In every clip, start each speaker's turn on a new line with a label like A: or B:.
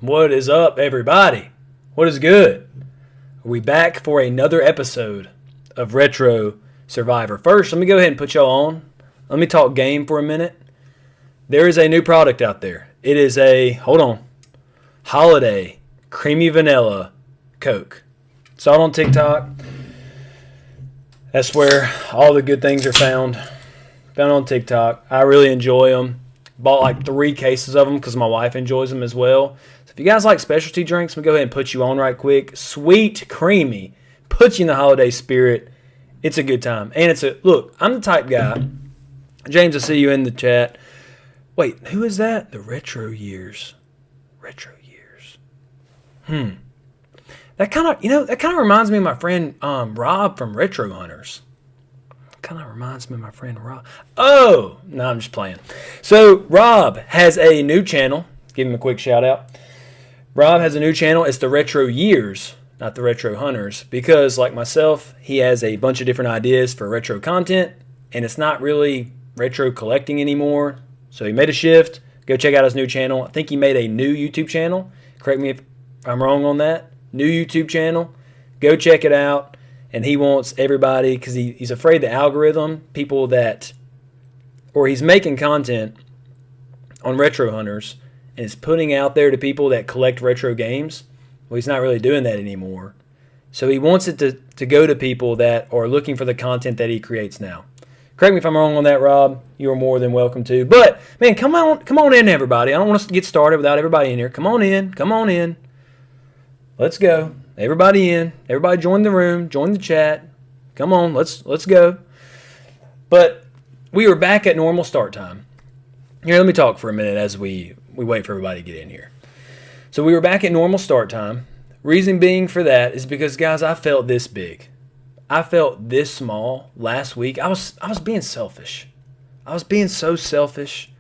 A: What is up, everybody? What is good? Are we back for another episode of Retro Survivor? First, let me go ahead and put y'all on. Let me talk game for a minute. There is a new product out there. It is Holiday Creamy Vanilla Coke. Saw it on TikTok. That's where all the good things are found. Found on TikTok. I really enjoy them. Bought like 3 cases of them because my wife enjoys them as well. So if you guys like specialty drinks, I'm going to go ahead and put you on right quick. Sweet, creamy. Puts you in the holiday spirit. It's a good time. And look, I'm the type guy. James, I see you in the chat. Wait, who is that? The Retro Years. Retro Years. That kind of reminds me of my friend Rob from Retro Hunters. Kind of reminds me of my friend Rob. Oh, no, I'm just playing. So Rob has a new channel. Give him a quick shout out. Rob has a new channel. It's the Retro Years, not the Retro Hunters, because like myself, he has a bunch of different ideas for retro content, and it's not really retro collecting anymore. So he made a shift. Go check out his new channel. I think he made a new YouTube channel. Correct me if I'm wrong on that. New YouTube channel. Go check it out. And he wants everybody, because he's afraid the algorithm, he's making content on Retro Hunters and is putting out there to people that collect retro games. Well, he's not really doing that anymore. So he wants it to go to people that are looking for the content that he creates now. Correct me if I'm wrong on that, Rob. You are more than welcome to. But, man, come on in, everybody. I don't want us to get started without everybody in here. Come on in. Let's go. Everybody in. Everybody join the room. Join the chat. Come on, let's go. But we were back at normal start time. Here, let me talk for a minute as we wait for everybody to get in here. So we were back at normal start time. Reason being for that is because, guys, I felt this big. I felt this small last week. I was being selfish. I was being so selfish.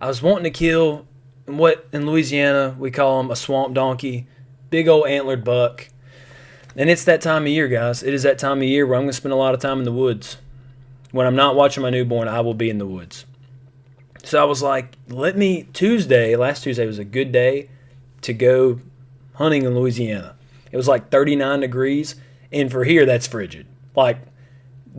A: I was wanting to kill what in Louisiana we call him a swamp donkey, big old antlered buck. And it's that time of year, guys. It is that time of year where I'm going to spend a lot of time in the woods. When I'm not watching my newborn, I will be in the woods. So I was like, last Tuesday was a good day to go hunting in Louisiana. It was like 39 degrees, and for here, that's frigid. Like,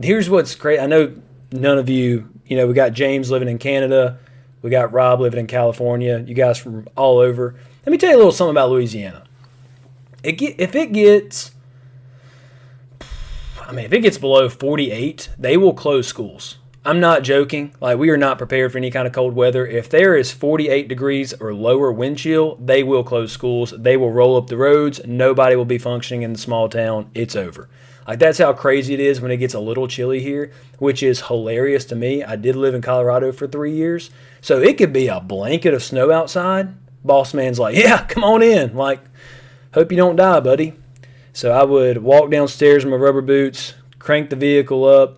A: here's what's crazy. I know none of you, we got James living in Canada. We got Rob living in California. You guys from all over. Let me tell you a little something about Louisiana. If it gets below 48, they will close schools. I'm not joking. Like, we are not prepared for any kind of cold weather. If there is 48 degrees or lower wind chill, they will close schools. They will roll up the roads. Nobody will be functioning in the small town. It's over. Like, that's how crazy it is when it gets a little chilly here, which is hilarious to me. I did live in Colorado for 3 years, so it could be a blanket of snow outside. Boss man's like, yeah, come on in. Like, hope you don't die, buddy. So I would walk downstairs in my rubber boots, crank the vehicle up,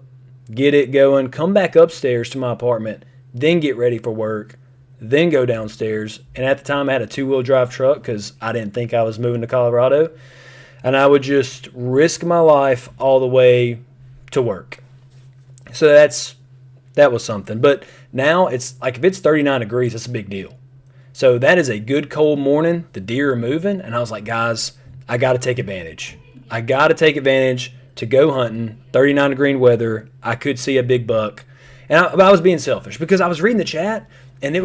A: get it going, come back upstairs to my apartment, then get ready for work, then go downstairs. And at the time, I had a 2-wheel drive truck because I didn't think I was moving to Colorado. And I would just risk my life all the way to work. So that was something. But now it's like if it's 39 degrees, it's a big deal. So that is a good cold morning. The deer are moving. And I was like, guys, I got to take advantage. I got to take advantage to go hunting, 39-degree weather. I could see a big buck. But I was being selfish because I was reading the chat, and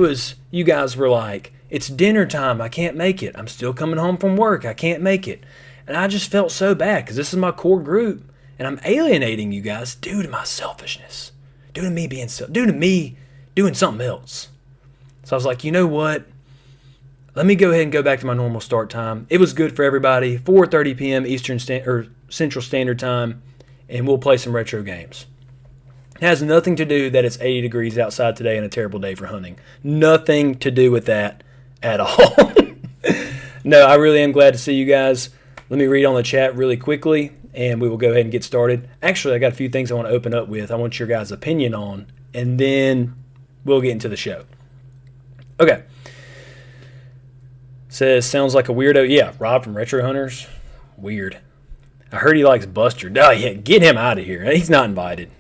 A: you guys were like, it's dinner time. I can't make it. I'm still coming home from work. I can't make it. And I just felt so bad because this is my core group, and I'm alienating you guys due to my selfishness, due to me doing something else. So I was like, you know what? Let me go ahead and go back to my normal start time. It was good for everybody. 4:30 p.m. Central Standard Time, and we'll play some retro games. It has nothing to do that it's 80 degrees outside today and a terrible day for hunting. Nothing to do with that at all. No, I really am glad to see you guys. Let me read on the chat really quickly, and we will go ahead and get started. Actually, I got a few things I want to open up with. I want your guys' opinion on, and then we'll get into the show. Okay. Says, sounds like a weirdo. Yeah, Rob from Retro Hunters. Weird. I heard he likes Buster. Oh, yeah, get him out of here. He's not invited.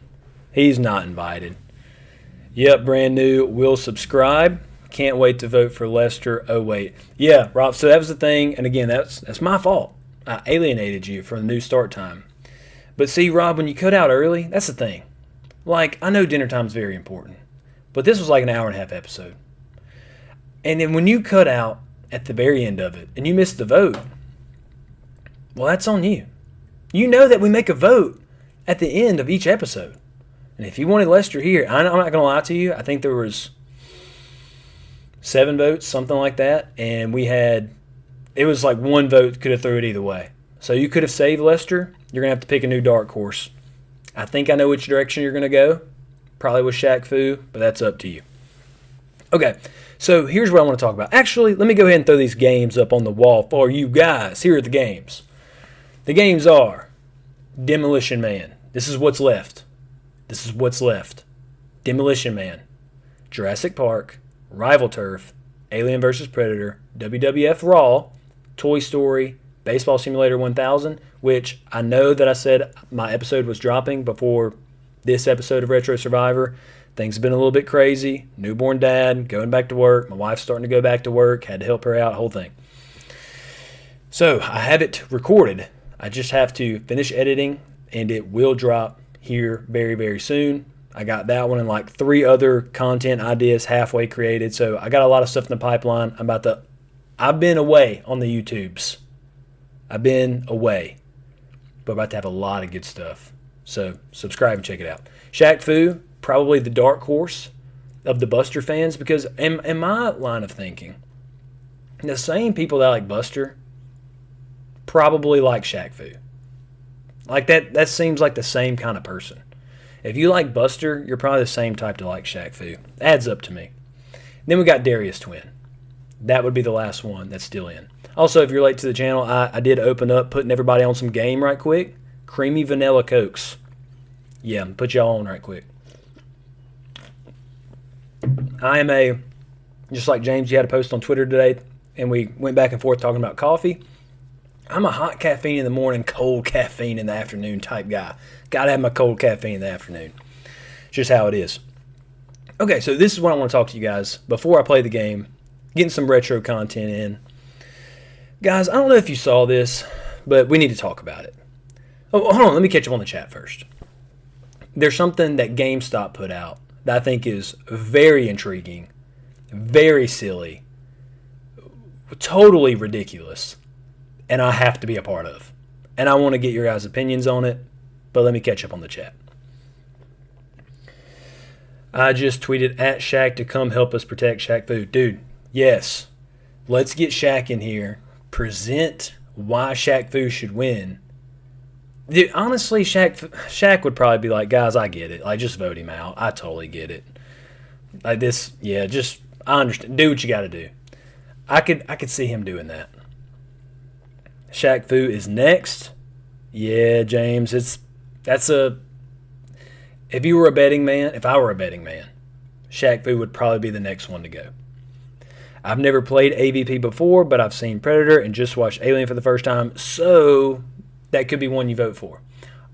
A: Yep, brand new. Will subscribe. Can't wait to vote for Leicester. Oh, wait. Yeah, Rob, so that was the thing. And again, that's my fault. I alienated you from the new start time. But see, Rob, when you cut out early, that's the thing. Like, I know dinner time's very important. But this was like an hour and a half episode. And then when you cut out at the very end of it and you missed the vote, well, that's on you. You know that we make a vote at the end of each episode. And if you wanted Leicester here, I'm not going to lie to you. I think there was 7 votes, something like that. And it was like 1 vote could have threw it either way. So you could have saved Leicester. You're going to have to pick a new dark horse. I think I know which direction you're going to go. Probably with Shaq Fu, but that's up to you. Okay, so here's what I want to talk about. Actually, let me go ahead and throw these games up on the wall for you guys. Here are the games. The games are Demolition Man. This is what's left. Demolition Man, Jurassic Park, Rival Turf, Alien vs. Predator, WWF Raw, Toy Story, Baseball Simulator 1000, which I know that I said my episode was dropping before this episode of Retro Survivor. Things have been a little bit crazy. Newborn dad, going back to work. My wife's starting to go back to work. Had to help her out, whole thing. So I have it recorded. I just have to finish editing, and it will drop here very, very soon. I got that one and like 3 other content ideas halfway created. So I got a lot of stuff in the pipeline. I've been away on the YouTubes. I've been away. But about to have a lot of good stuff. So subscribe and check it out. Shaq Fu, probably the dark horse of the Buster fans, because in my line of thinking, the same people that like Buster probably like Shaq Fu. Like that seems like the same kind of person. If you like Buster, you're probably the same type to like Shaq Fu. Adds up to me. Then we got Darius Twin. That would be the last one that's still in. Also, if you're late to the channel, I did open up putting everybody on some game right quick. Creamy vanilla Cokes. Yeah, put y'all on right quick. Just like James, you had a post on Twitter today, and we went back and forth talking about coffee. I'm a hot caffeine in the morning, cold caffeine in the afternoon type guy. Got to have my cold caffeine in the afternoon. Just how it is. Okay, so this is what I want to talk to you guys before I play the game. Getting some retro content in. Guys, I don't know if you saw this, but we need to talk about it. Oh, hold on. Let me catch up on the chat first. There's something that GameStop put out that I think is very intriguing, very silly, totally ridiculous, and I have to be a part of. And I want to get your guys' opinions on it, but let me catch up on the chat. I just tweeted at Shaq to come help us protect Shaq Fu. Dude, yes. Let's get Shaq in here. Present why Shaq Fu should win. Dude, honestly, Shaq would probably be like, guys, I get it. Like, just vote him out. I totally get it. Like this, yeah, I understand. Do what you got to do. I could see him doing that. Shaq Fu is next. Yeah, James, if you were a betting man, if I were a betting man, Shaq Fu would probably be the next one to go. I've never played AVP before, but I've seen Predator and just watched Alien for the first time, so that could be one you vote for.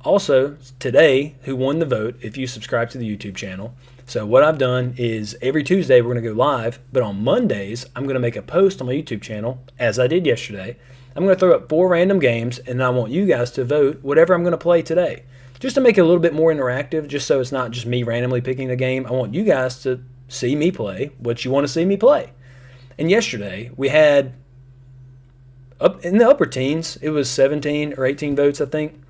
A: Also, today, who won the vote if you subscribe to the YouTube channel. So what I've done is every Tuesday we're going to go live, but on Mondays I'm going to make a post on my YouTube channel, as I did yesterday. I'm going to throw up 4 random games, and I want you guys to vote whatever I'm going to play today. Just to make it a little bit more interactive, just so it's not just me randomly picking the game. I want you guys to see me play what you want to see me play. And yesterday, we had, up in the upper teens, it was 17 or 18 votes, I think.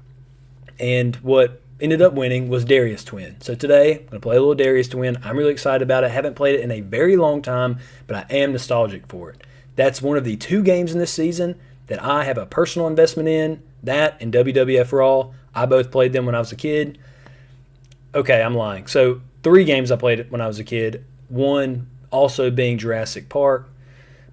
A: And what ended up winning was Darius Twin. So today, I'm going to play a little Darius Twin. I'm really excited about it. I haven't played it in a very long time, but I am nostalgic for it. That's one of the 2 games in this season that I have a personal investment in. That and WWF Raw. I both played them when I was a kid. Okay, I'm lying. So 3 games I played when I was a kid. 1 also being Jurassic Park.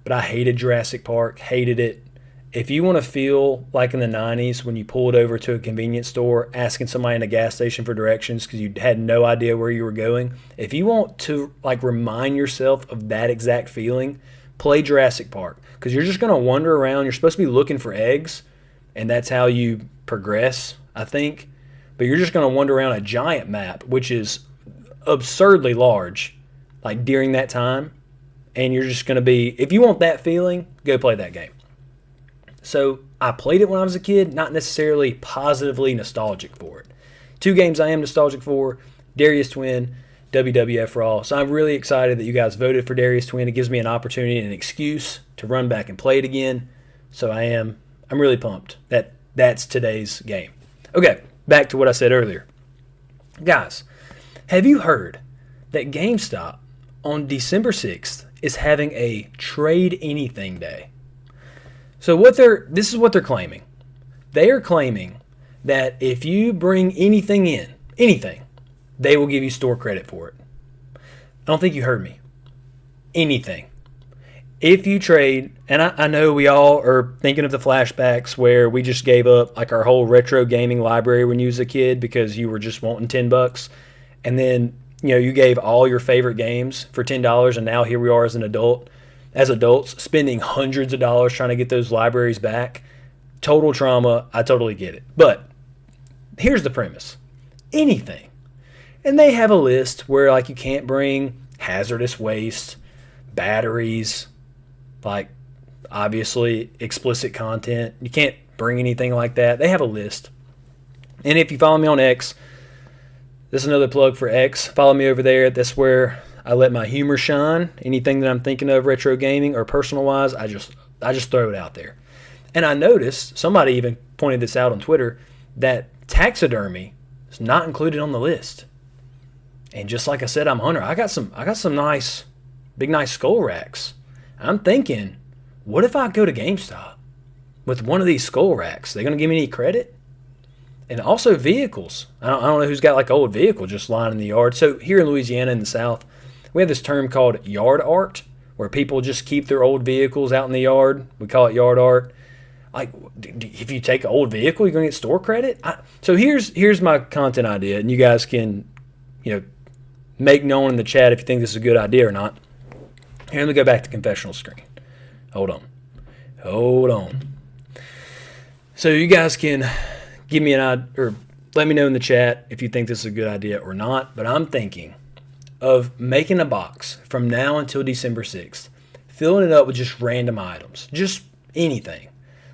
A: But I hated Jurassic Park, hated it. If you want to feel like in the 90s when you pulled over to a convenience store asking somebody in a gas station for directions because you had no idea where you were going, if you want to like remind yourself of that exact feeling, play Jurassic Park. Because you're just going to wander around. You're supposed to be looking for eggs, and that's how you progress, I think. But you're just going to wander around a giant map, which is absurdly large, like during that time. and you're just going to be, if you want that feeling, go play that game. So I played it when I was a kid, not necessarily positively nostalgic for it. 2 games I am nostalgic for, Darius Twin, WWF Raw. So I'm really excited that you guys voted for Darius Twin. It gives me an opportunity and an excuse to run back and play it again. So I'm really pumped that that's today's game. Okay, back to what I said earlier. Guys, have you heard that GameStop on December 6th is having a Trade Anything Day? So this is what they're claiming. They are claiming that if you bring anything in, anything, they will give you store credit for it. I don't think you heard me. Anything. If you trade, and I know we all are thinking of the flashbacks where we just gave up like our whole retro gaming library when you was a kid because you were just wanting $10, and then you gave all your favorite games for $10, and now here we are as adults spending hundreds of dollars trying to get those libraries back. Total trauma. I totally get it. But here's the premise. Anything. And they have a list where like you can't bring hazardous waste, batteries, like obviously explicit content. You can't bring anything like that. They have a list. And if you follow me on X, this is another plug for X. Follow me over there. That's where I let my humor shine. Anything that I'm thinking of retro gaming or personal wise, I just throw it out there. And I noticed, somebody even pointed this out on Twitter, that taxidermy is not included on the list. And just like I said, I'm Hunter. I got some nice, big nice skull racks. I'm thinking, what if I go to GameStop with one of these skull racks? They gonna give me any credit? And also vehicles. I don't know who's got like an old vehicle just lying in the yard. So here in Louisiana in the South, we have this term called yard art, where people just keep their old vehicles out in the yard. We call it yard art. Like, if you take an old vehicle, you're going to get store credit? So here's my content idea, and you guys can, make known in the chat if you think this is a good idea or not. Here, let me go back to confessional screen. Hold on. So you guys can give me or let me know in the chat if you think this is a good idea or not. But I'm thinking of making a box from now until December 6th, filling it up with just random items, just anything.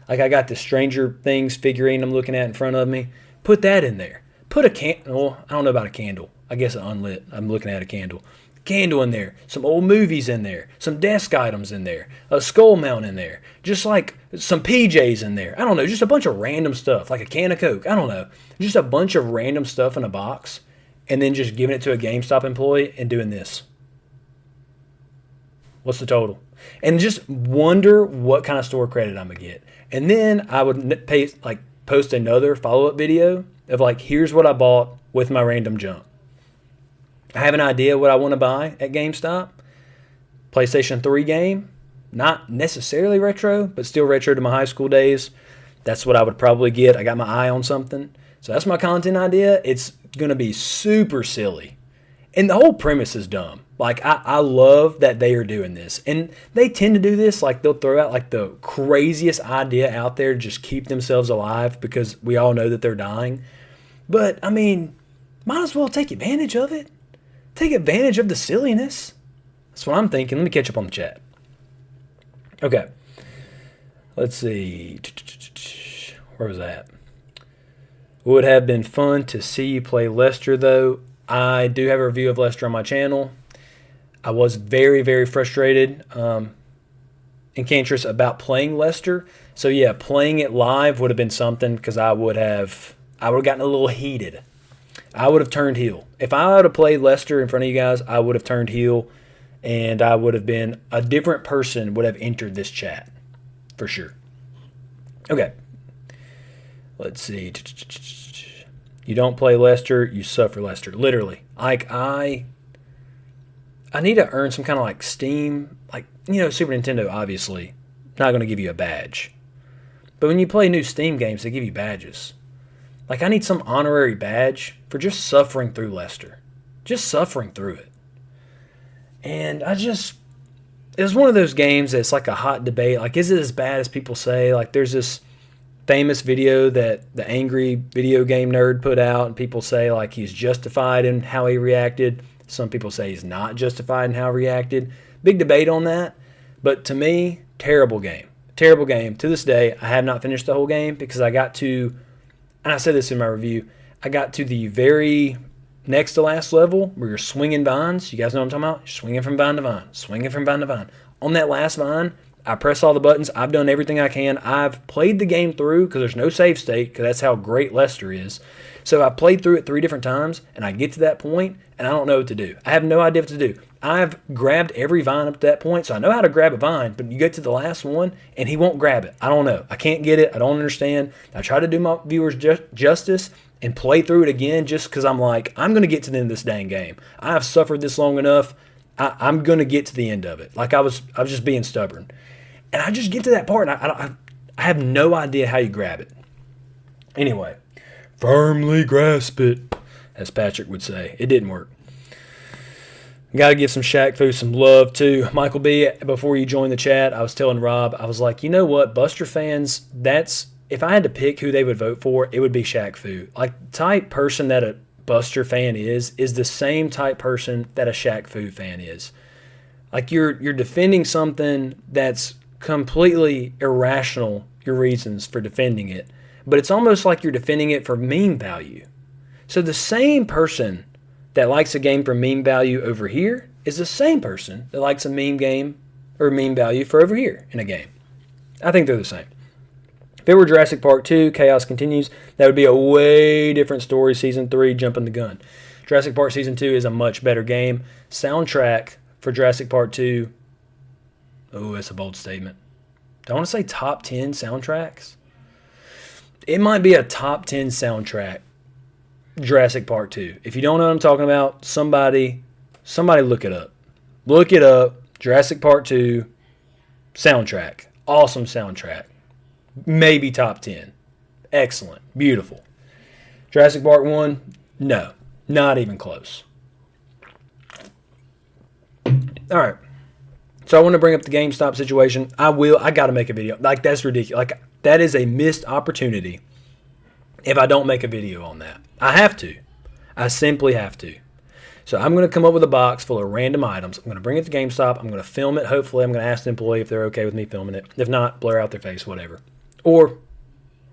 A: Like I got the Stranger Things figurine I'm looking at in front of me. Put that in there. Put a candle. Well, I don't know about a candle. I guess an unlit. I'm looking at a candle. Candle in there. Some old movies in there. Some desk items in there. A skull mount in there. Just like some PJs in there. I don't know. Just a bunch of random stuff. Like a can of Coke. I don't know. Just a bunch of random stuff in a box. And then just giving it to a GameStop employee and doing this. What's the total? And just wonder what kind of store credit I'm going to get. And then I would post another follow-up video of like, here's what I bought with my random junk. I have an idea what I want to buy at GameStop. PlayStation 3 game. Not necessarily retro, but still retro to my high school days. That's what I would probably get. I got my eye on something. So that's my content idea. It's going to be super silly. And the whole premise is dumb. Like, I love that they are doing this. And they tend to do this. Like, they'll throw out, like, the craziest idea out there to just keep themselves alive because we all know that they're dying. But, I mean, might as well take advantage of it. Take advantage of the silliness. That's what I'm thinking. Let me catch up on the chat. Okay. Let's see. Where was that? Would have been fun to see you play Lester, though. I do have a review of Lester on my channel. I was very, very frustrated and cancerous about playing Lester. So, yeah, playing it live would have been something because I would have gotten a little heated. I would have turned heel. If I would have played Lester in front of you guys, I would have turned heel, and I would have been a different person would have entered this chat for sure. Okay. Let's see. You don't play Lester, you suffer Lester. Literally. Like, I need to earn some kind of like Steam, like, Super Nintendo, obviously, not going to give you a badge. But when you play new Steam games, they give you badges. Like, I need some honorary badge for just suffering through Lester. Just suffering through it. And it was one of those games that's like a hot debate. Like, is it as bad as people say? Like, there's this famous video that the angry video game nerd put out, and people say, like, he's justified in how he reacted. Some people say he's not justified in how he reacted. Big debate on that. But to me, terrible game. Terrible game. To this day, I have not finished the whole game because I got to, and I said this in my review, I got to the very next to last level where you're swinging vines. You guys know what I'm talking about? You're swinging from vine to vine. Swinging from vine to vine. On that last vine, I press all the buttons. I've done everything I can. I've played the game through because there's no save state because that's how great Lester is. So I played through it 3 different times, and I get to that point, and I don't know what to do. I have no idea what to do. I've grabbed every vine up to that point, so I know how to grab a vine, but you get to the last one, and he won't grab it. I don't know. I can't get it. I don't understand. I try to do my viewers justice and play through it again just because I'm like, I'm going to get to the end of this dang game. I've suffered this long enough. I'm going to get to the end of it. Like I was just being stubborn. And I just get to that part, and I have no idea how you grab it. Anyway, firmly grasp it, as Patrick would say. It didn't work. Got to give some Shaq Fu some love, too. Michael B., before you joined the chat, I was telling Rob, I was like, you know what, Buster fans, if I had to pick who they would vote for, it would be Shaq Fu. Like, the type person that a Buster fan is the same type person that a Shaq Fu fan is. Like, you're defending something that's completely irrational, your reasons for defending it, but it's almost like you're defending it for meme value. So the same person that likes a game for meme value over here is the same person that likes a meme game or meme value for over here in a game. I think they're the same. If it were Jurassic Park 2, Chaos Continues, that would be a way different story. Season 3, jumping the gun. Jurassic Park Season 2 is a much better game. Soundtrack for Jurassic Park 2, oh, that's a bold statement. Do I want to say top 10 soundtracks? It might be a top 10 soundtrack, Jurassic Park 2. If you don't know what I'm talking about, somebody look it up. Look it up, Jurassic Park 2 soundtrack. Awesome soundtrack. Maybe top 10. Excellent. Beautiful. Jurassic Park 1, no. Not even close. All right. So I want to bring up the GameStop situation. I got to make a video. Like, that's ridiculous. Like, that is a missed opportunity if I don't make a video on that. I have to. I simply have to. So I'm going to come up with a box full of random items. I'm going to bring it to GameStop. I'm going to film it. Hopefully, I'm going to ask the employee if they're okay with me filming it. If not, blur out their face, whatever. Or,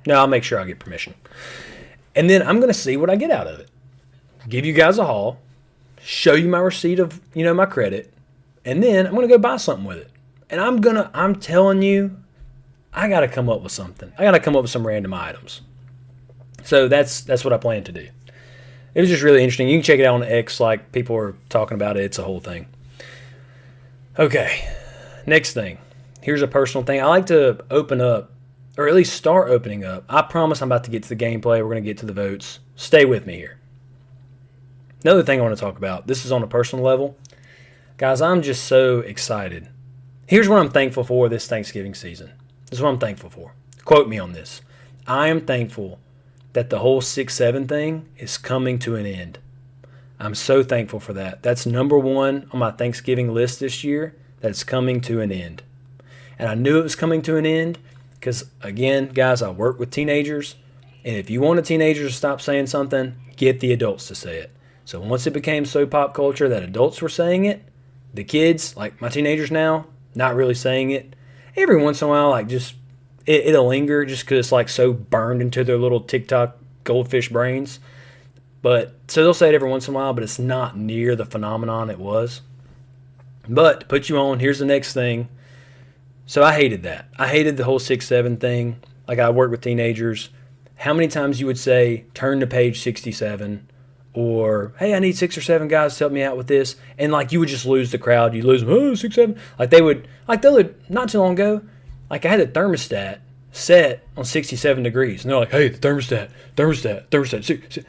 A: no, I'll make sure I get permission. And then I'm going to see what I get out of it. Give you guys a haul. Show you my receipt of, my credit. And then I'm going to go buy something with it. And I'm telling you, I got to come up with something. I got to come up with some random items. So that's what I plan to do. It was just really interesting. You can check it out on X, like people are talking about it. It's a whole thing. Okay, next thing. Here's a personal thing. I like to open up, or at least start opening up. I promise I'm about to get to the gameplay. We're going to get to the votes. Stay with me here. Another thing I want to talk about. This is on a personal level. Guys, I'm just so excited. Here's what I'm thankful for this Thanksgiving season. This is what I'm thankful for. Quote me on this. I am thankful that the whole 6-7 thing is coming to an end. I'm so thankful for that. That's number one on my Thanksgiving list this year, that it's coming to an end. And I knew it was coming to an end because, again, guys, I work with teenagers, and if you want a teenager to stop saying something, get the adults to say it. So once it became so pop culture that adults were saying it, the kids, like my teenagers now, not really saying it. Every once in a while, like just it'll linger just because it's like so burned into their little TikTok goldfish brains. But so they'll say it every once in a while, but it's not near the phenomenon it was. But to put you on, here's the next thing. So I hated that. I hated the whole 6-7 thing. Like, I work with teenagers. How many times you would say, turn to page 67, or, hey, I need 6 or 7 guys to help me out with this. And, like, you would just lose the crowd. You'd lose them, 6-7. Like, they would, not too long ago, like, I had the thermostat set on 67 degrees. And they're like, hey, the thermostat.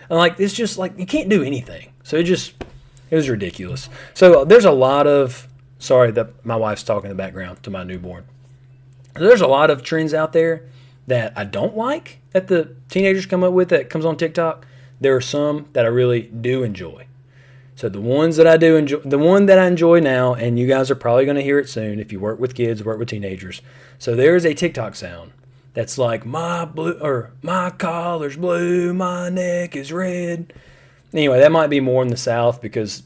A: And, like, it's just, like, you can't do anything. So it was ridiculous. So there's a lot of, sorry that my wife's talking in the background to my newborn. There's a lot of trends out there that I don't like that the teenagers come up with that comes on TikTok. There are some that I really do enjoy. So the ones that I do enjoy, the one that I enjoy now, and you guys are probably going to hear it soon if you work with kids, work with teenagers. So there is a TikTok sound that's like, my collar's blue, my neck is red. Anyway, that might be more in the South because,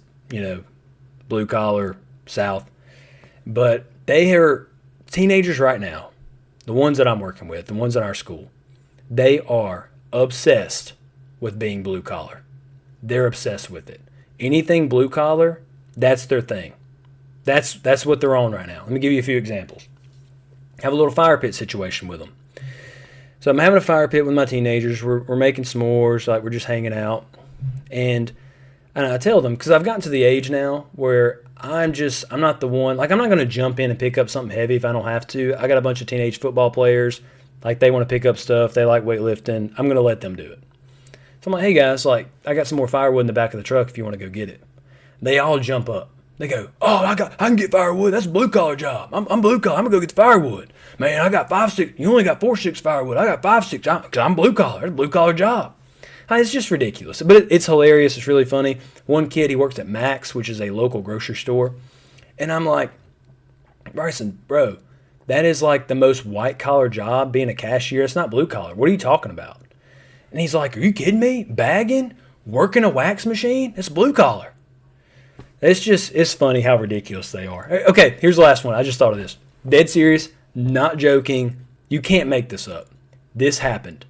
A: blue collar, South. But they are teenagers right now, the ones that I'm working with, the ones in our school, they are obsessed with being blue collar. They're obsessed with it. Anything blue collar, that's their thing. That's what they're on right now. Let me give you a few examples. Have a little fire pit situation with them. So I'm having a fire pit with my teenagers. We're making s'mores, like we're just hanging out. And I tell them, because I've gotten to the age now where I'm not the one, like I'm not going to jump in and pick up something heavy if I don't have to. I got a bunch of teenage football players. Like they want to pick up stuff. They like weightlifting. I'm going to let them do it. So I'm like, hey guys, like I got some more firewood in the back of the truck if you want to go get it. They all jump up. They go, oh, I can get firewood. That's a blue collar job. I'm blue collar. I'm gonna go get the firewood. Man, I got 5 sticks. You only got 4 sticks firewood. I got 5 sticks. Because I'm blue collar. It's a blue collar job. It's just ridiculous, but it's hilarious. It's really funny. One kid, he works at Max, which is a local grocery store, and I'm like, Bryson, bro, that is like the most white collar job, being a cashier. It's not blue collar. What are you talking about? And he's like, are you kidding me? Bagging, working a wax machine? It's blue collar. It's funny how ridiculous they are. Okay, here's the last one. I just thought of this. Dead serious, not joking. You can't make this up. This happened.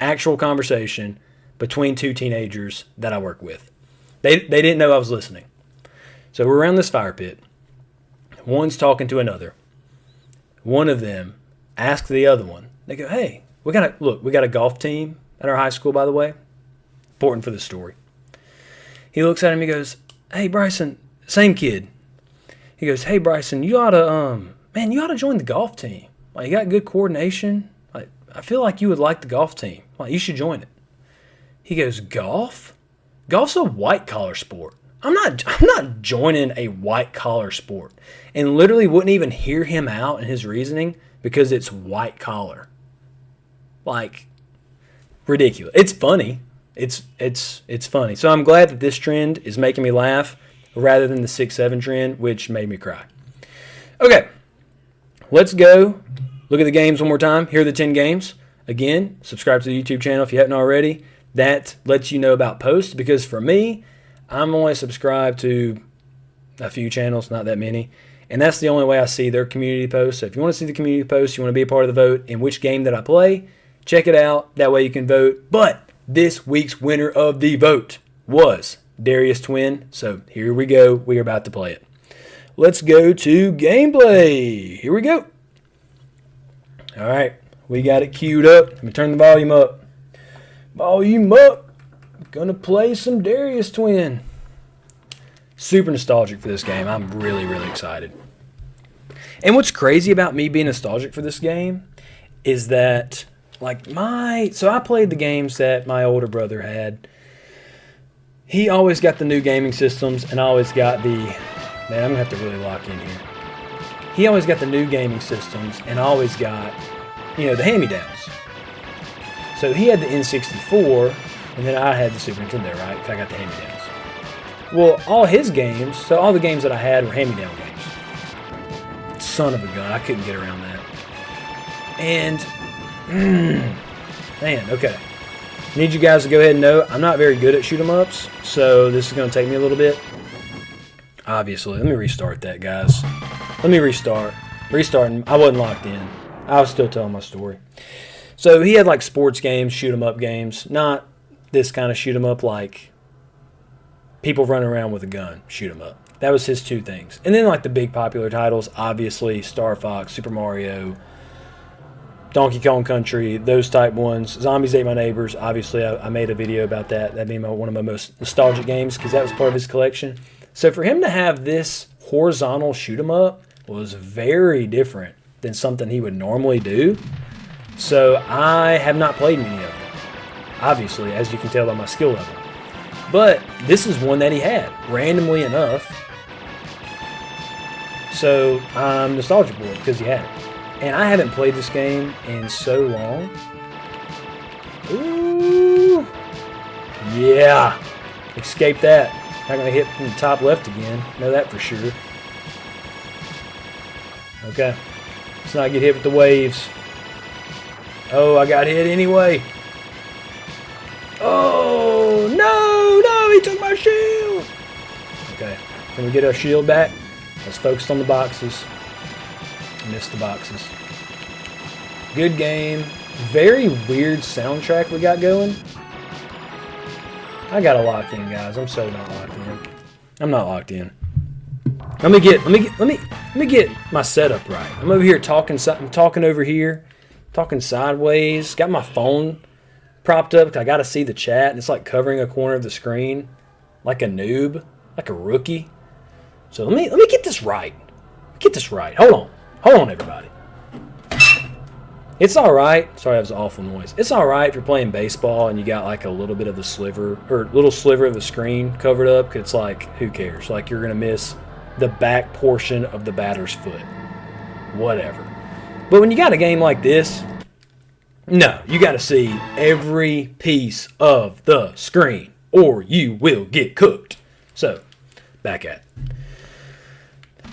A: Actual conversation between 2 teenagers that I work with. They didn't know I was listening. So we're around this fire pit. One's talking to another. One of them asked the other one. They go, hey, we got a golf team at our high school, by the way. Important for the story. He looks at him, he goes, hey, Bryson, same kid. He goes, hey, Bryson, you ought to join the golf team. Like, you got good coordination. Like, I feel like you would like the golf team. Like, you should join it. He goes, golf? Golf's a white-collar sport. I'm not joining a white-collar sport. And literally wouldn't even hear him out in his reasoning because it's white-collar. Like, ridiculous. It's funny. It's funny. So I'm glad that this trend is making me laugh rather than the 6-7 trend, which made me cry. Okay, let's go look at the games one more time. Here are the 10 games. Again, subscribe to the YouTube channel if you haven't already. That lets you know about posts, because for me, I'm only subscribed to a few channels, not that many. And that's the only way I see their community posts. So if you want to see the community posts, you want to be a part of the vote in which game that I play, check it out. That way you can vote. But this week's winner of the vote was Darius Twin. So here we go. We are about to play it. Let's go to gameplay. Here we go. All right. We got it queued up. Let me turn the volume up. Volume up. Gonna play some Darius Twin. Super nostalgic for this game. I'm really, really excited. And what's crazy about me being nostalgic for this game is that, so I played the games that my older brother had. He always got the new gaming systems, and I always got I'm gonna have to really lock in here. He always got the new gaming systems, and I always got, the hand-me-downs. So he had the N64, and then I had the Super Nintendo, right? Because I got the hand-me-downs. Well, all his games, so all the games that I had were hand-me-down games. Son of a gun, I couldn't get around that. And, man, okay. Need you guys to go ahead and know I'm not very good at shoot-em-ups, so this is going to take me a little bit. Obviously. Let me restart that, guys. Let me restart. Restarting. I wasn't locked in. I was still telling my story. So he had sports games, shoot-em-up games, not this kind of shoot-em-up like people running around with a gun, shoot-em-up. That was his 2 things. And then the big popular titles, obviously Star Fox, Super Mario, Donkey Kong Country, those type ones. Zombies Ate My Neighbors, obviously I made a video about that. That'd be one of my most nostalgic games because that was part of his collection. So for him to have this horizontal shoot-em-up was very different than something he would normally do. So I have not played many of them, obviously, as you can tell by my skill level. But this is one that he had, randomly enough. So I'm nostalgic for it because he had it. And I haven't played this game in so long. Ooh. Yeah. Escape that. Not going to hit from the top left again. Know that for sure. Okay. Let's not get hit with the waves. Oh, I got hit anyway. Oh, no, he took my shield. Okay. Can we get our shield back? I was focused on the boxes. Missed the boxes. Good game. Very weird soundtrack we got going. I gotta lock in, guys. I'm so not locked in. I'm not locked in. Let me get my setup right. I'm over here talking. I'm talking over here, talking sideways. Got my phone propped up because I gotta see the chat. And it's like covering a corner of the screen, like a noob, like a rookie. So let me get this right. Get this right. Hold on, everybody. It's all right. Sorry, that was an awful noise. It's all right if you're playing baseball and you got like a little bit of the sliver or little sliver of the screen covered up. Cause it's like, who cares? Like you're gonna miss the back portion of the batter's foot. Whatever. But when you got a game like this, no, you got to see every piece of the screen or you will get cooked. So, back at it.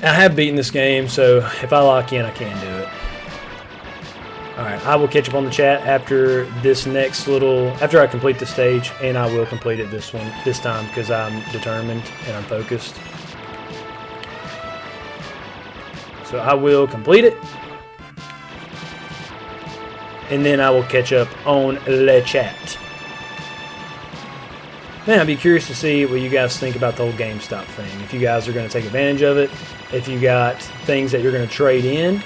A: I have beaten this game, so if I lock in, I can do it. Alright, I will catch up on the chat after this next after I complete the stage, and I will complete it this time because I'm determined and I'm focused. So I will complete it. And then I will catch up on the chat. Man, I'd be curious to see what you guys think about the whole GameStop thing. If you guys are going to take advantage of it. If you got things that you're going to trade in.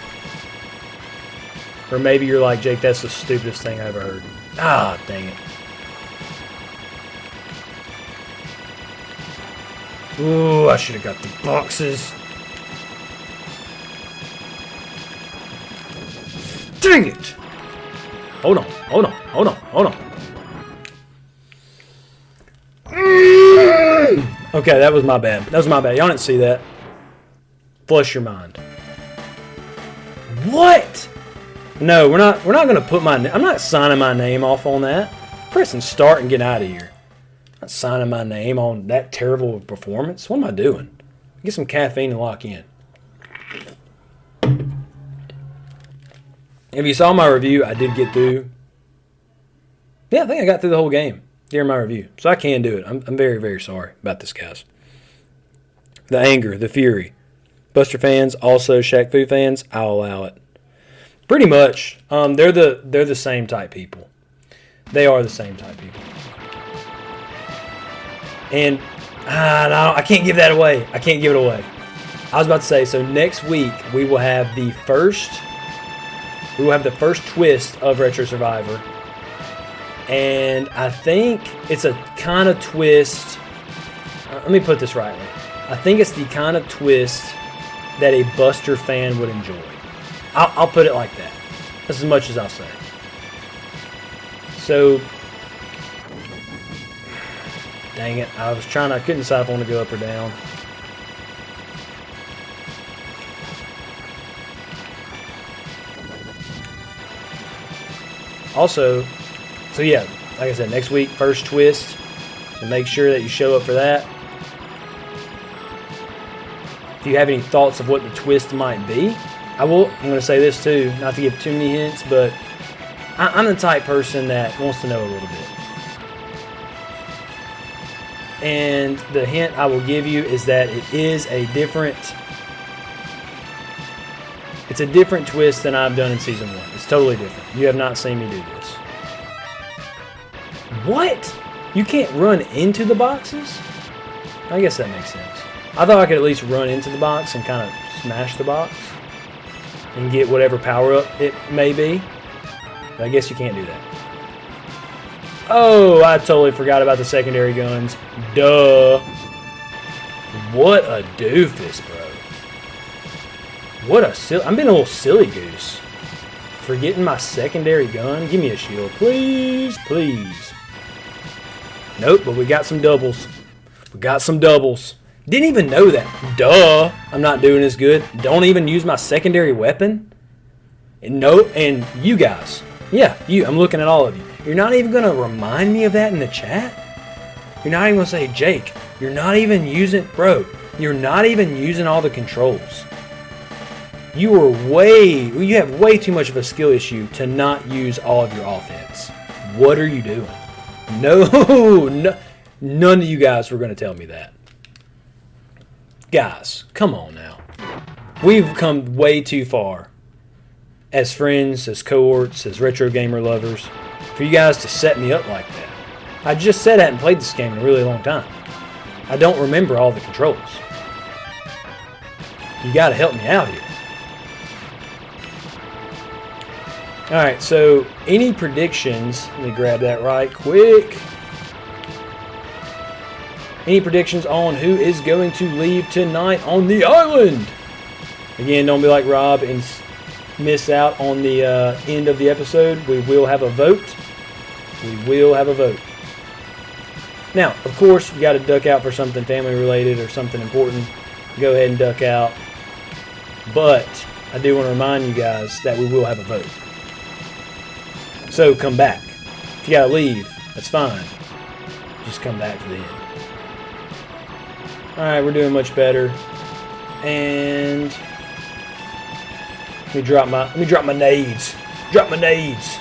A: Or maybe you're like, Jake, that's the stupidest thing I ever heard. Ah, dang it. Ooh, I should have got the boxes. Dang it! Hold on. Okay, that was my bad. Y'all didn't see that. Flush your mind. What? No, we're not gonna put I'm not signing my name off on that. Pressing start and get out of here. I'm not signing my name on that terrible performance. What am I doing? Get some caffeine and lock in. If you saw my review, I did get through. Yeah, I think I got through the whole game during my review. So I can do it. I'm very, very sorry about this, guys. The anger, the fury. Buster fans, also Shaq Fu fans, I'll allow it. Pretty much, they're the same type people. They are the same type people. And no, I can't give that away. I can't give it away. I was about to say, so next week we will have the first twist of Retro Survivor. And I think it's a kind of twist. Let me put this rightly. I think it's the kind of twist that a Buster fan would enjoy. I'll put it like that. That's as much as I'll say. So, dang it. I couldn't decide if I want to go up or down. Also, so yeah, like I said, next week, first twist. So make sure that you show up for that. If you have any thoughts of what the twist might be, I'm going to say this too, not to give too many hints, but I'm the type person that wants to know a little bit. And the hint I will give you is that it's a different twist than I've done in Season 1. It's totally different. You have not seen me do this. What? You can't run into the boxes? I guess that makes sense. I thought I could at least run into the box and kind of smash the box and get whatever power-up it may be. But I guess you can't do that. Oh, I totally forgot about the secondary guns. Duh. What a doofus, bro. What a silly... I'm being a little silly goose. Forgetting my secondary gun. Give me a shield, please, please. Nope, but we got some doubles. Didn't even know that. Duh. I'm not doing as good. Don't even use my secondary weapon. And no, and you guys. Yeah, you. I'm looking at all of you. You're not even going to remind me of that in the chat? You're not even going to say, Jake, you're not even using... Bro, you're not even using all the controls. You have way too much of a skill issue to not use all of your offense. What are you doing? No, none of you guys were going to tell me that. Guys, come on now. We've come way too far as friends, as cohorts, as retro gamer lovers, for you guys to set me up like that. I just said I hadn't played this game in a really long time. I don't remember all the controls. You got to help me out here. Alright, so any predictions? Let me grab that right quick. Any predictions on who is going to leave tonight on the island? Again, don't be like Rob and miss out on the end of the episode. We will have a vote. We will have a vote. Now, of course, you got to duck out for something family related or something important. Go ahead and duck out. But I do want to remind you guys that we will have a vote. So come back. If you got to leave, that's fine. Just come back for the end. Alright, we're doing much better. And let me drop my nades. Drop my nades.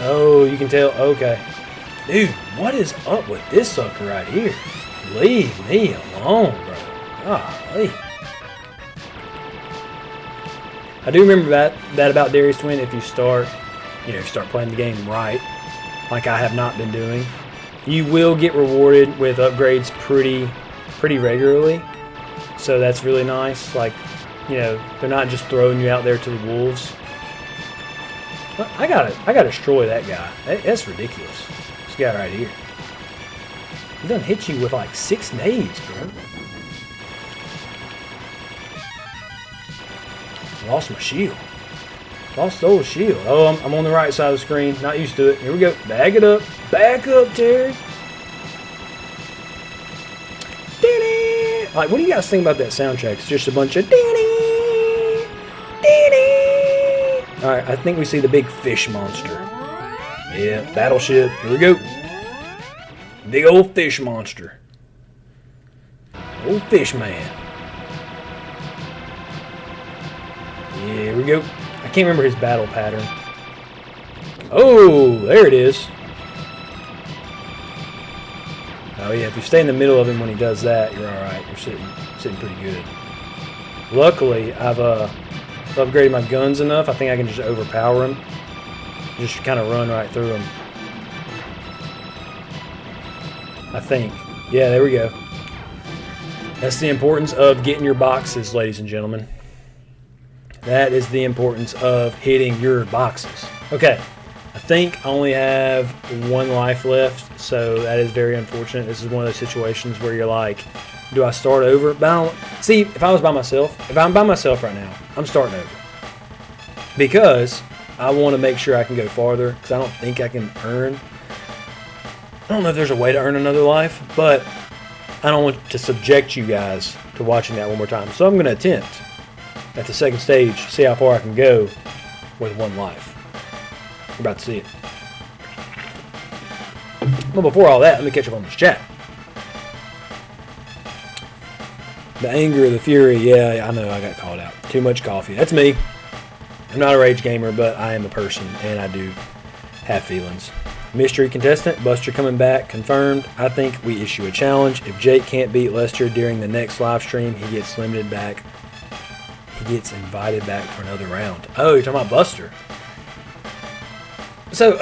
A: Oh, you can tell. Okay. Dude, what is up with this sucker right here? Leave me alone, bro. Golly. I do remember that about Darius Twin. If you start playing the game right, like I have not been doing, you will get rewarded with upgrades pretty regularly. So that's really nice. Like, they're not just throwing you out there to the wolves. But I gotta destroy that guy. That's ridiculous. This guy right here. He done hit you with like 6 nades, bro. Lost my shield. Lost the old shield. Oh, I'm on the right side of the screen. Not used to it. Here we go. Bag it up. Back up, Terry. Like, what do you guys think about that soundtrack? It's just a bunch of Alright, I think we see the big fish monster. Yeah, battleship. Here we go. Big old fish monster. Old fish man. Yeah, here we go. I can't remember his battle pattern. Oh, there it is. Oh yeah, if you stay in the middle of him when he does that, you're alright. You're sitting pretty good. Luckily, I've upgraded my guns enough. I think I can just overpower him. Just kind of run right through him. I think. Yeah, there we go. That's the importance of getting your boxes, ladies and gentlemen. That is the importance of hitting your boxes. Okay, I think I only have 1 life left, so that is very unfortunate. This is one of those situations where you're like, do I start over? But I don't, see, if I'm by myself right now, I'm starting over. Because I want to make sure I can go farther, because I don't think I can earn. I don't know if there's a way to earn another life, but I don't want to subject you guys to watching that one more time. So I'm going to attempt at the second stage, see how far I can go with 1 life. We're about to see it. But before all that, let me catch up on this chat. The anger, the fury, yeah, I know I got called out. Too much coffee. That's me. I'm not a rage gamer, but I am a person, and I do have feelings. Mystery contestant, Buster coming back, confirmed. I think we issue a challenge. If Jake can't beat Lester during the next live stream, he gets limited back. He gets invited back for another round. Oh, you're talking about Buster. So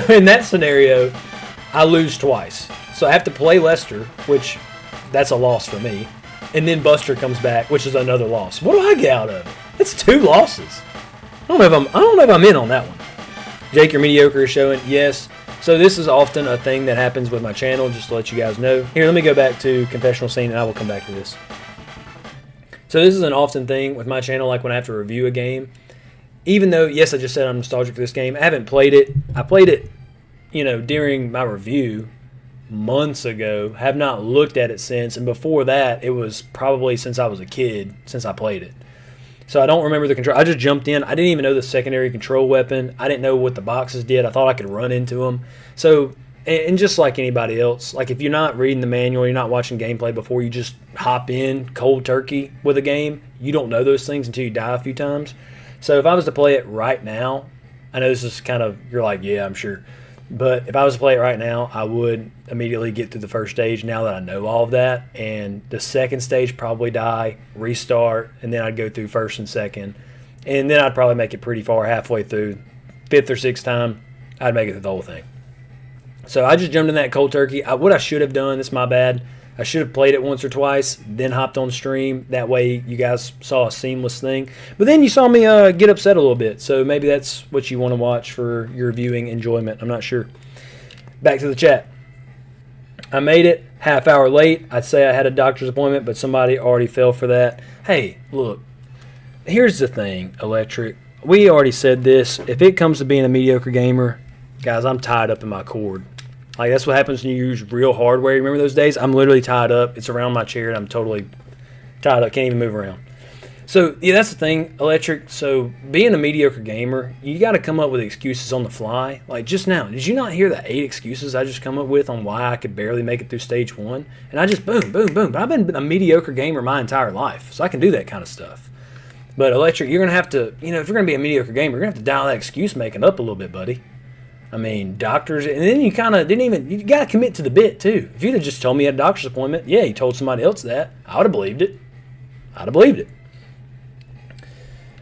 A: in that scenario, I lose twice. So I have to play Lester, which that's a loss for me. And then Buster comes back, which is another loss. What do I get out of it? It's 2 losses. I don't know if I'm in on that one. Jake, your mediocre is showing. Yes. So this is often a thing that happens with my channel, just to let you guys know. Here, let me go back to confessional scene, and I will come back to this. So this is an often thing with my channel, like when I have to review a game. Even though, yes, I just said I'm nostalgic for this game, I haven't played it. I played it, during my review months ago. Have not looked at it since, and before that, it was probably since I was a kid since I played it. So I don't remember the control. I just jumped in. I didn't even know the secondary control weapon. I didn't know what the boxes did. I thought I could run into them. So, and just like anybody else, like if you're not reading the manual, you're not watching gameplay before you just hop in cold turkey with a game, you don't know those things until you die a few times. So if I was to play it right now, I know this is kind of, you're like, yeah, I'm sure. But if I was to play it right now, I would immediately get through the first stage now that I know all of that. And the second stage probably die, restart, and then I'd go through first and second. And then I'd probably make it pretty far halfway through. Fifth or sixth time, I'd make it through the whole thing. So I just jumped in that cold turkey. What I should have done, it's my bad. I should have played it once or twice, then hopped on stream. That way you guys saw a seamless thing. But then you saw me get upset a little bit. So maybe that's what you want to watch for your viewing enjoyment. I'm not sure. Back to the chat. I made it half hour late. I'd say I had a doctor's appointment, but somebody already fell for that. Hey, look. Here's the thing, Electric. We already said this. If it comes to being a mediocre gamer, guys, I'm tied up in my cord. Like, that's what happens when you use real hardware. You remember those days? I'm literally tied up. It's around my chair, and I'm totally tied up. Can't even move around. So, yeah, that's the thing, Electric. So, being a mediocre gamer, you got to come up with excuses on the fly. Like, just now, did you not hear the 8 excuses I just come up with on why I could barely make it through stage 1? And I just boom, boom, boom. But I've been a mediocre gamer my entire life, so I can do that kind of stuff. But, Electric, you're going to have to, if you're going to be a mediocre gamer, you're going to have to dial that excuse making up a little bit, buddy. I mean, doctors, and then you kind of you got to commit to the bit, too. If you'd have just told me you had a doctor's appointment, yeah, you told somebody else that, I would have believed it. I'd have believed it.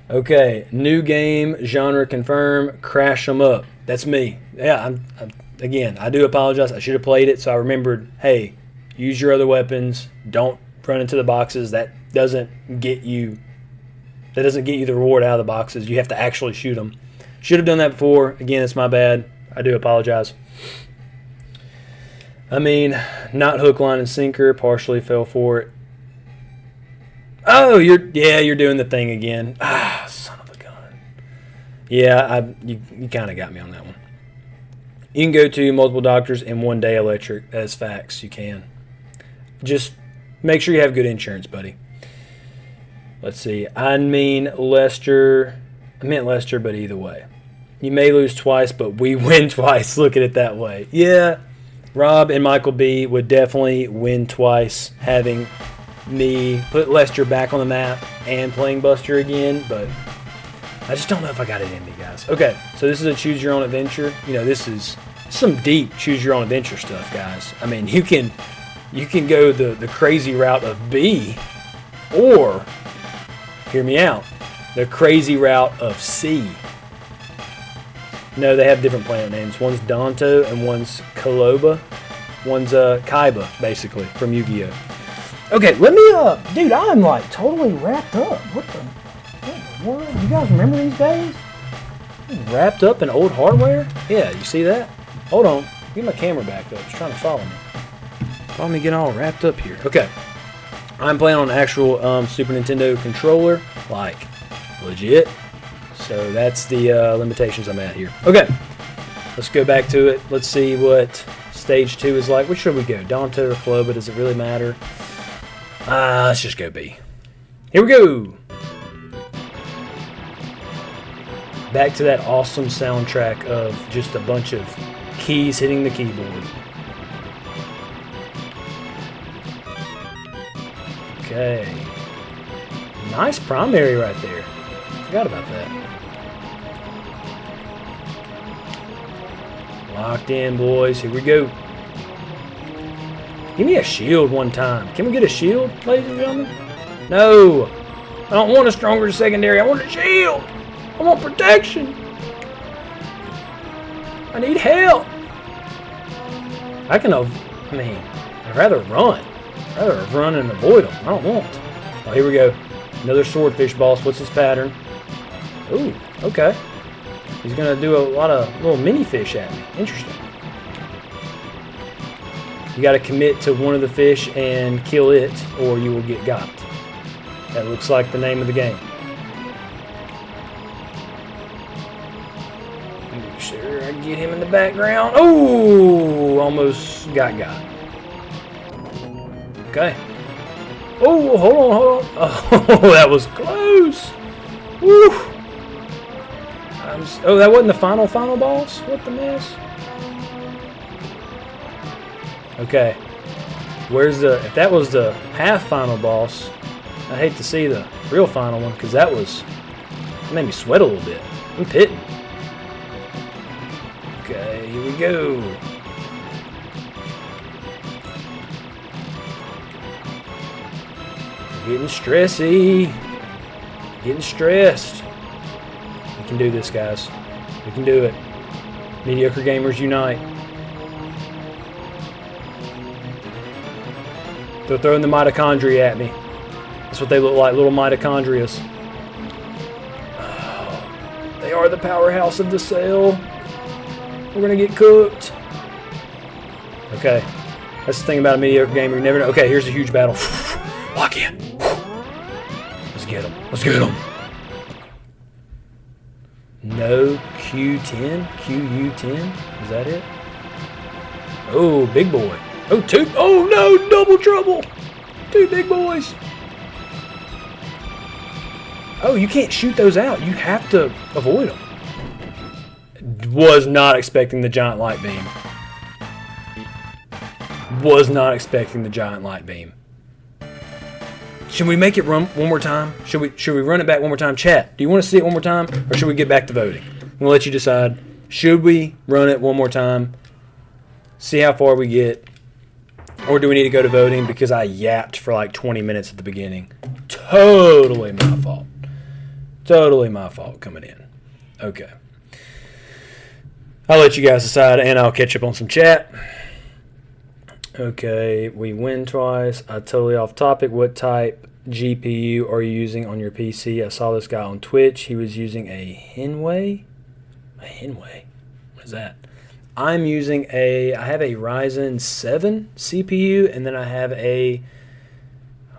A: Okay, new game, genre confirm, crash them up. That's me. Yeah, again, I do apologize. I should have played it, so I remembered, hey, use your other weapons. Don't run into the boxes. That doesn't get you the reward out of the boxes. You have to actually shoot them. Should have done that before. Again, it's my bad. I do apologize. I mean, not hook, line, and sinker. Partially fell for it. Oh, you're doing the thing again. Ah, son of a gun. Yeah, you kind of got me on that one. You can go to multiple doctors in one day, Electric. That is facts. You can. Just make sure you have good insurance, buddy. Let's see. I meant Lester, but either way. You may lose twice, but we win twice. Look at it that way. Yeah, Rob and Michael B would definitely win twice, having me put Lester back on the map and playing Buster again, but I just don't know if I got it in me, guys. Okay, so this is a choose your own adventure. This is some deep choose your own adventure stuff, guys. I mean, you can go the crazy route of B, or hear me out, the crazy route of C. No, they have different planet names. One's Danto and one's Kaloba. One's Kaiba, basically, from Yu-Gi-Oh! Okay, let me, dude, I'm like totally wrapped up. What the world? You guys remember these days? Wrapped up in old hardware? Yeah, you see that? Hold on. Get my camera back up. It's trying to follow me. Follow me getting all wrapped up here. Okay. I'm playing on an actual Super Nintendo controller, like legit. So that's the limitations I'm at here. Okay. Let's go back to it. Let's see what stage 2 is like. Which should we go? Danto or Kaloba? Does it really matter? Let's just go B. Here we go. Back to that awesome soundtrack of just a bunch of keys hitting the keyboard. Okay. Nice primary right there. Forgot about that. Locked in, boys. Here we go. Give me a shield one time. Can we get a shield, ladies and gentlemen? No. I don't want a stronger secondary. I want a shield. I want protection. I need help. I'd rather run. I'd rather run and avoid them. I don't want. Oh, here we go. Another swordfish boss. What's his pattern? Ooh, okay. He's going to do a lot of little mini fish at me. Interesting. You got to commit to one of the fish and kill it, or you will get got. That looks like the name of the game. Make sure I get him in the background. Oh, almost got. Okay. Oh, hold on. Oh, that was close. Woo. That wasn't the final boss? What the mess? Okay. If that was the half final boss, I hate to see the real final one, because that made me sweat a little bit. I'm pitting. Okay, here we go. Getting stressy. Getting stressed. We can do this, guys. We can do it. Mediocre gamers unite. They're throwing the mitochondria at me. That's what they look like, little mitochondrias. Oh, they are the powerhouse of the cell. We're gonna get cooked. Okay, that's the thing about a mediocre gamer. You never know. Okay, here's a huge battle. Lock in. Let's get them. Let's get them. No Q10? QU10? Is that it? Oh, big boy. Oh, two. Oh, no. Double trouble. Two big boys. Oh, you can't shoot those out. You have to avoid them. Was not expecting the giant light beam. Was not expecting the giant light beam. Should we make it run one more time? Should we run it back one more time? Chat, do you want to see it one more time? Or should we get back to voting? I'm going to let you decide. Should we run it one more time? See how far we get? Or do we need to go to voting because I yapped for like 20 minutes at the beginning? Totally my fault. Totally my fault coming in. Okay. I'll let you guys decide and I'll catch up on some chat. Okay, we win twice. Totally off topic. What type GPU are you using on your PC? I saw this guy on Twitch. He was using a Henway. A Henway? What is that? I'm using I have a Ryzen 7 CPU, and then I have a,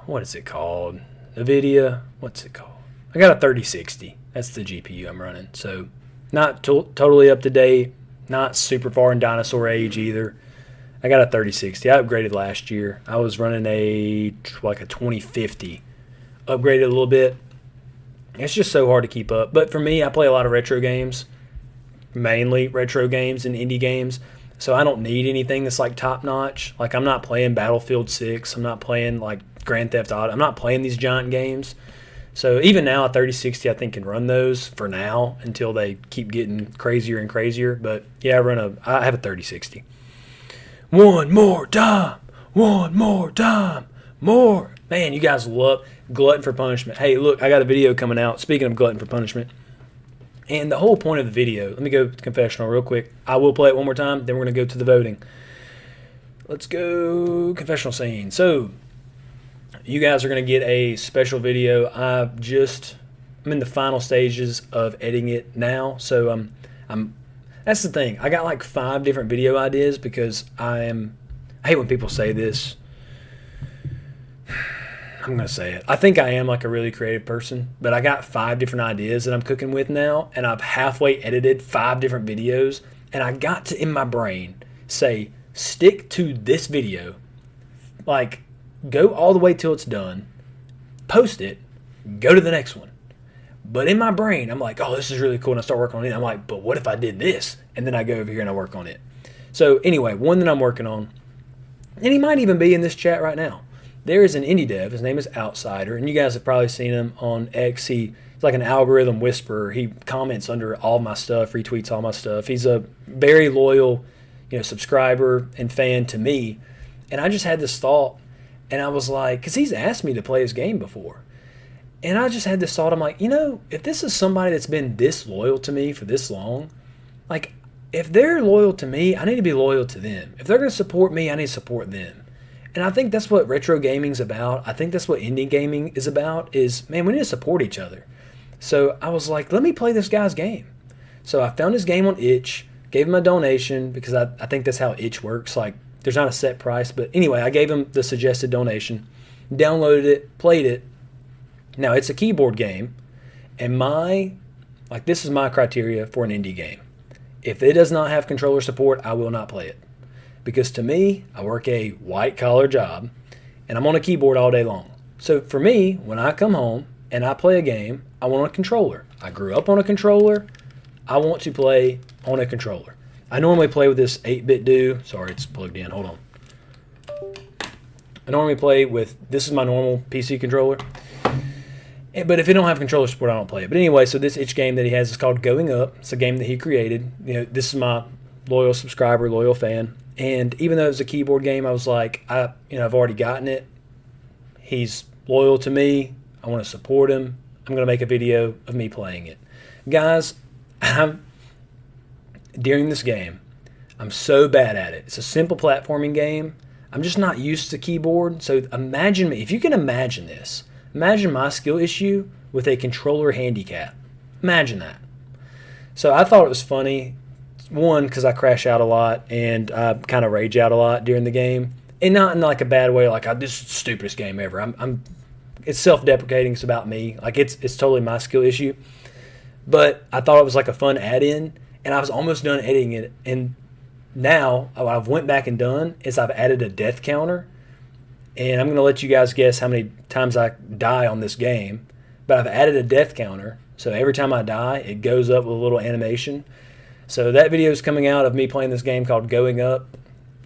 A: what is it called? NVIDIA. What's it called? I got a 3060. That's the GPU I'm running. So not totally up to date, not super far in dinosaur age either. I got a 3060. I upgraded last year. I was running a 2050. Upgraded a little bit. It's just so hard to keep up. But for me, I play a lot of retro games. Mainly retro games and indie games. So I don't need anything that's like top notch. Like I'm not playing Battlefield 6. I'm not playing like Grand Theft Auto. I'm not playing these giant games. So even now a 3060 I think can run those for now until they keep getting crazier and crazier. But yeah, I have a 3060. One more time. One more time. More. Man, you guys love Glutton for Punishment. Hey, look, I got a video coming out. Speaking of Glutton for Punishment. And the whole point of the video, let me go to confessional real quick. I will play it one more time, then we're going to go to the voting. Let's go confessional scene. So, you guys are going to get a special video. I'm in the final stages of editing it now. So, that's the thing. I got like 5 different video ideas because I hate when people say this. I'm going to say it. I think I am like a really creative person, but I got 5 different ideas that I'm cooking with now, and I've halfway edited 5 different videos, and I got to, in my brain, say, stick to this video, like, go all the way till it's done, post it, go to the next one. But in my brain, I'm like, oh, this is really cool, and I start working on it. I'm like, but what if I did this? And then I go over here and I work on it. So anyway, one that I'm working on, and he might even be in this chat right now. There is an indie dev. His name is Outsider, and you guys have probably seen him on X. He's like an algorithm whisperer. He comments under all my stuff, retweets all my stuff. He's a very loyal, subscriber and fan to me. And I just had this thought, and I was like, because he's asked me to play his game before. And I just had this thought. I'm like, if this is somebody that's been this loyal to me for this long, like, if they're loyal to me, I need to be loyal to them. If they're going to support me, I need to support them. And I think that's what retro gaming's about. I think that's what indie gaming is about is, man, we need to support each other. So I was like, let me play this guy's game. So I found his game on itch, gave him a donation because I think that's how itch works. Like, there's not a set price. But anyway, I gave him the suggested donation, downloaded it, played it. Now, it's a keyboard game, and this is my criteria for an indie game. If it does not have controller support, I will not play it. Because to me, I work a white-collar job, and I'm on a keyboard all day long. So for me, when I come home and I play a game, I want a controller. I grew up on a controller. I want to play on a controller. I normally play with this 8-bit do. Sorry, it's plugged in. Hold on. I normally play with, this is my normal PC controller. But if it don't have controller support, I don't play it. But anyway, so this itch game that he has is called Going Up. It's a game that he created. This is my loyal subscriber, loyal fan. And even though it was a keyboard game, I was like, I've already gotten it. He's loyal to me. I want to support him. I'm going to make a video of me playing it. Guys, during this game, I'm so bad at it. It's a simple platforming game. I'm just not used to keyboard. So imagine me. If you can imagine this, imagine my skill issue with a controller handicap. Imagine that. So I thought it was funny. One, because I crash out a lot and I kind of rage out a lot during the game. And not in like a bad way, like this is the stupidest game ever. It's self-deprecating. It's about me. Like it's totally my skill issue. But I thought it was like a fun add-in, and I was almost done editing it. And now what I've went back and done is I've added a death counter, and I'm going to let you guys guess how many times I die on this game. But I've added a death counter, so every time I die, it goes up with a little animation. So that video is coming out of me playing this game called Going Up,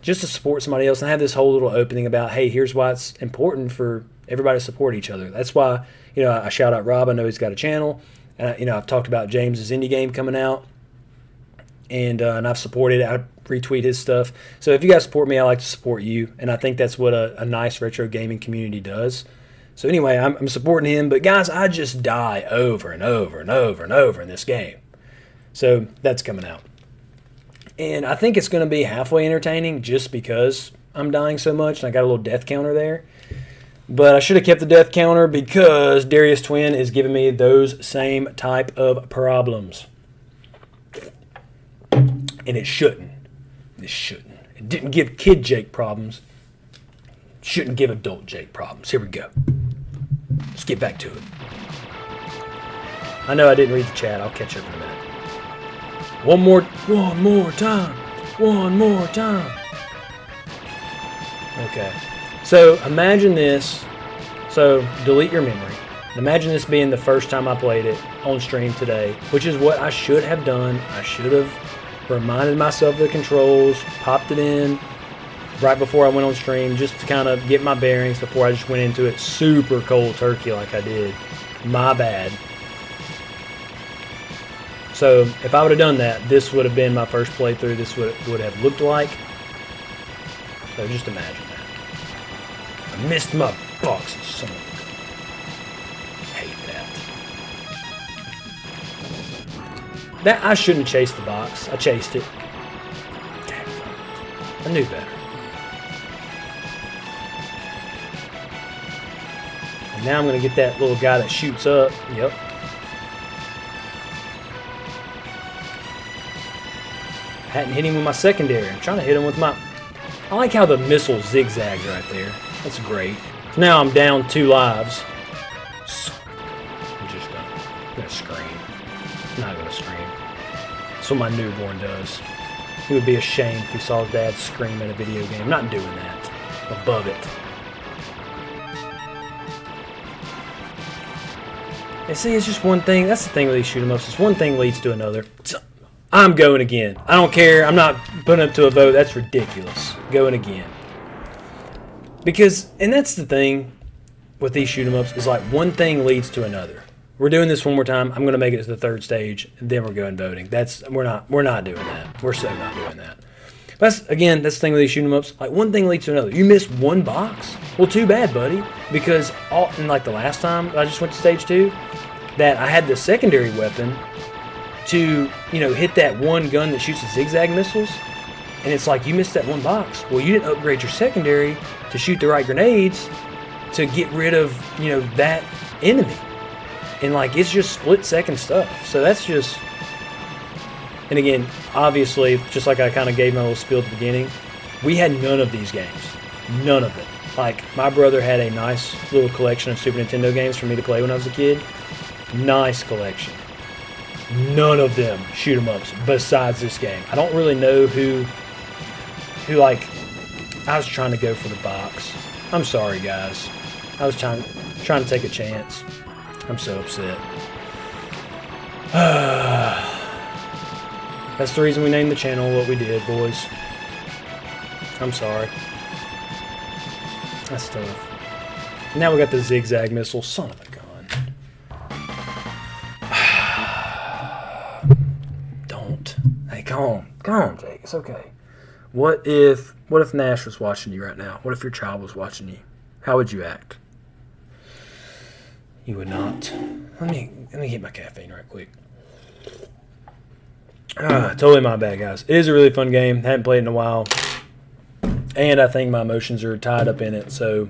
A: just to support somebody else. And I have this whole little opening about, hey, here's why it's important for everybody to support each other. That's why, I shout out Rob. I know he's got a channel. And, I've talked about James's indie game coming out. And I've supported it. I retweet his stuff. So if you guys support me, I like to support you. And I think that's what a nice retro gaming community does. So anyway, I'm supporting him. But guys, I just die over and over and over and over in this game. So that's coming out. And I think it's going to be halfway entertaining just because I'm dying so much. And I got a little death counter there. But I should have kept the death counter because Darius Twin is giving me those same type of problems. And it shouldn't. It shouldn't. It didn't give kid Jake problems. It shouldn't give adult Jake problems. Here we go. Let's get back to it. I know I didn't read the chat. I'll catch up in a minute. One more time. One more time. Okay. So imagine this. So delete your memory. Imagine this being the first time I played it on stream today, which is what I should have done. I should have reminded myself of the controls, popped it in right before I went on stream just to kind of get my bearings before I just went into it super cold turkey like I did. My bad. So if I would have done that, this would have been my first playthrough. This would have looked like. So just imagine that. I missed my boxes. Son of a gun. Hate that. I shouldn't have chased the box. I chased it. Damn. I knew better. And now I'm going to get that little guy that shoots up. Yep. Hadn't hit him with my secondary. I'm trying to hit him with my... I like how the missile zigzags right there. That's great. So now I'm down 2 lives. I'm just done. I'm going to scream. I'm not going to scream. That's what my newborn does. He would be ashamed if he saw his dad scream in a video game. I'm not doing that. Above it. And see, it's just one thing. That's the thing with these shoot 'em ups. It's one thing leads to another. I'm going again. I don't care. I'm not putting up to a vote. That's ridiculous. Going again. Because, and that's the thing with these shoot 'em ups, is like one thing leads to another. We're doing this one more time. I'm going to make it to the 3rd stage, and then we're going voting. We're not doing that. We're so not doing that. But that's the thing with these shoot 'em ups. Like one thing leads to another. You missed one box. Well, too bad, buddy. Because in like the last time I just went to stage 2, that I had the secondary weapon to, hit that one gun that shoots the zigzag missiles. And it's like, you missed that one box. Well, you didn't upgrade your secondary to shoot the right grenades to get rid of, that enemy. And, like, it's just split-second stuff. So that's just... And again, obviously, just like I kind of gave my little spiel at the beginning, we had none of these games. None of it. Like, my brother had a nice little collection of Super Nintendo games for me to play when I was a kid. Nice collection. None of them shoot 'em ups besides this game. I don't really know who like, I was trying to go for the box. I'm sorry, guys. I was trying to take a chance. I'm so upset. That's the reason we named the channel what we did, boys. I'm sorry. That's tough. Now we got the zigzag missile. Son of a gun. Come on, Jake. It's okay. What if Nash was watching you right now? What if your child was watching you? How would you act? You would not. Let me get my caffeine right quick. Totally my bad, guys. It is a really fun game. Haven't played in a while. And I think my emotions are tied up in it, so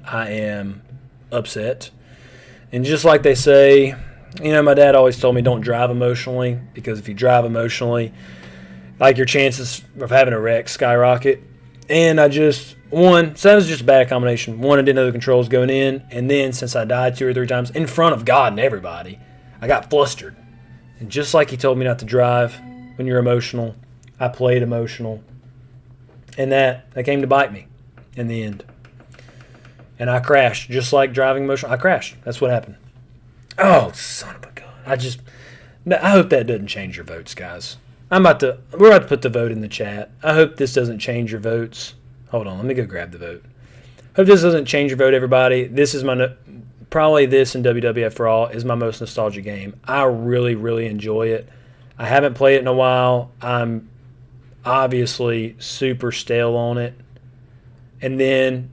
A: I am upset. And just like they say, my dad always told me don't drive emotionally, because if you drive emotionally, like your chances of having a wreck skyrocket. And so that was just a bad combination. One, I didn't know the controls going in, and then since I died 2 or 3 times in front of God and everybody, I got flustered. And just like he told me not to drive when you're emotional, I played emotional. And that came to bite me in the end. And I crashed. Just like driving emotional, I crashed. That's what happened. Oh, son of a gun. I hope that doesn't change your votes, guys. We're about to put the vote in the chat. I hope this doesn't change your votes. Hold on, let me go grab the vote. Hope this doesn't change your vote, everybody. This is probably this and WWF Raw is my most nostalgic game. I really, really enjoy it. I haven't played it in a while. I'm obviously super stale on it. And then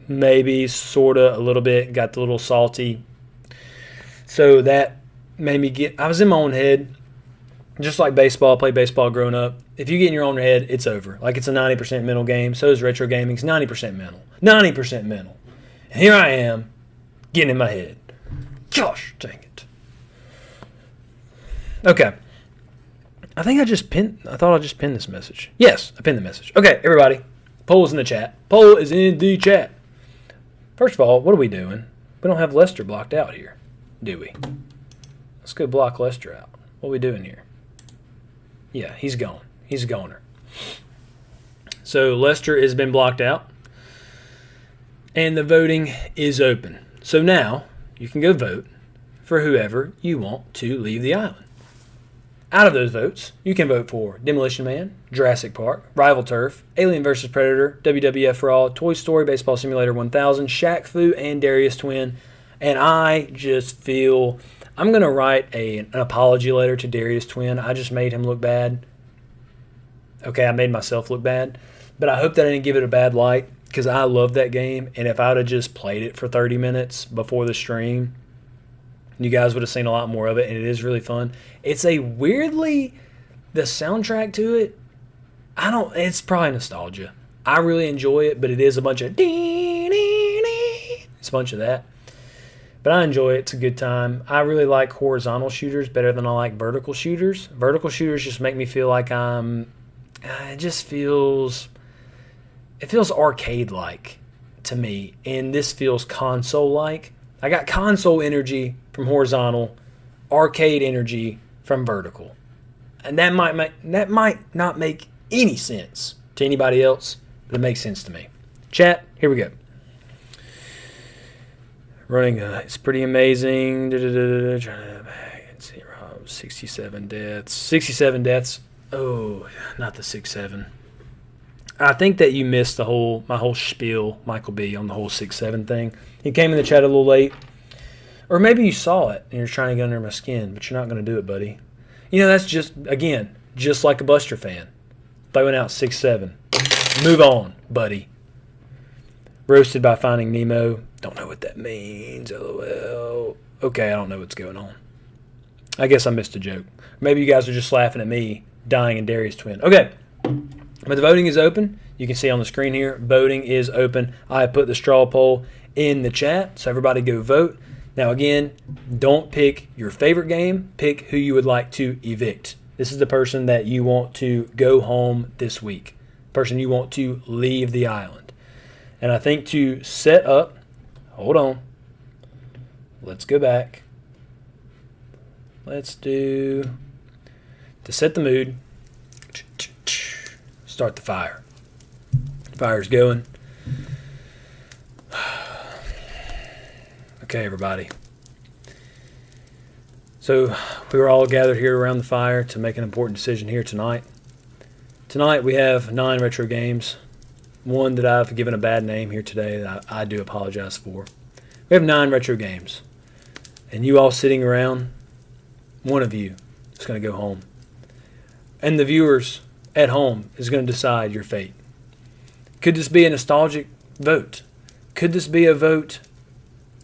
A: maybe sort of a little bit got a little salty. So that made me I was in my own head. Just like baseball, I played baseball growing up. If you get in your own head, it's over. Like it's a 90% mental game. So is retro gaming. It's 90% mental. 90% mental. And here I am, getting in my head. Gosh, dang it. Okay. I thought I just pinned this message. Yes, I pinned the message. Okay, everybody. Poll is in the chat. Poll is in the chat. First of all, what are we doing? We don't have Lester blocked out here, do we? Let's go block Lester out. What are we doing here? Yeah, he's gone. He's a goner. So Lester has been blocked out. And the voting is open. So now you can go vote for whoever you want to leave the island. Out of those votes, you can vote for Demolition Man, Jurassic Park, Rival Turf, Alien vs. Predator, WWF Raw, Toy Story, Baseball Simulator 1000, Shaq Fu, and Darius Twin. And I just feel I'm going to write an apology letter to Darius Twin. I just made him look bad. Okay, I made myself look bad. But I hope that I didn't give it a bad light because I love that game. And if I would have just played it for 30 minutes before the stream, you guys would have seen a lot more of it. And it is really fun. It's the soundtrack to it, it's probably nostalgia. I really enjoy it, but it is a bunch of it's a bunch of that. But I enjoy it. It's a good time. I really like horizontal shooters better than I like vertical shooters. Vertical shooters just make me feel like it feels arcade-like to me. And this feels console-like. I got console energy from horizontal, arcade energy from vertical. And that might not make any sense to anybody else, but it makes sense to me. Chat, here we go. Running, it's pretty amazing. 67 deaths. 67 deaths. Oh, not the 6-7. I think that you missed my whole spiel, Michael B, on the whole 6-7 thing. He came in the chat a little late. Or maybe you saw it and you're trying to get under my skin, but you're not going to do it, buddy. That's just like a Buster fan. They went out 6-7. Move on, buddy. Roasted by Finding Nemo. Don't know what that means. LOL. Okay, I don't know what's going on. I guess I missed a joke. Maybe you guys are just laughing at me dying in Darius Twin. Okay. But the voting is open. You can see on the screen here, voting is open. I put the straw poll in the chat, so everybody go vote. Now again, don't pick your favorite game. Pick who you would like to evict. This is the person that you want to go home this week. Person you want to leave the island. And I think to set up, hold on. Let's go back. Let's do, to set the mood, start the fire. The fire's going. Okay, everybody. So we were all gathered here around the fire to make an important decision here tonight. Tonight we have 9 retro games. One that I've given a bad name here today that I do apologize for. We have 9 retro games. And you all sitting around, one of you is going to go home. and the viewers at home is going to decide your fate. Could this be a nostalgic vote? Could this be a vote?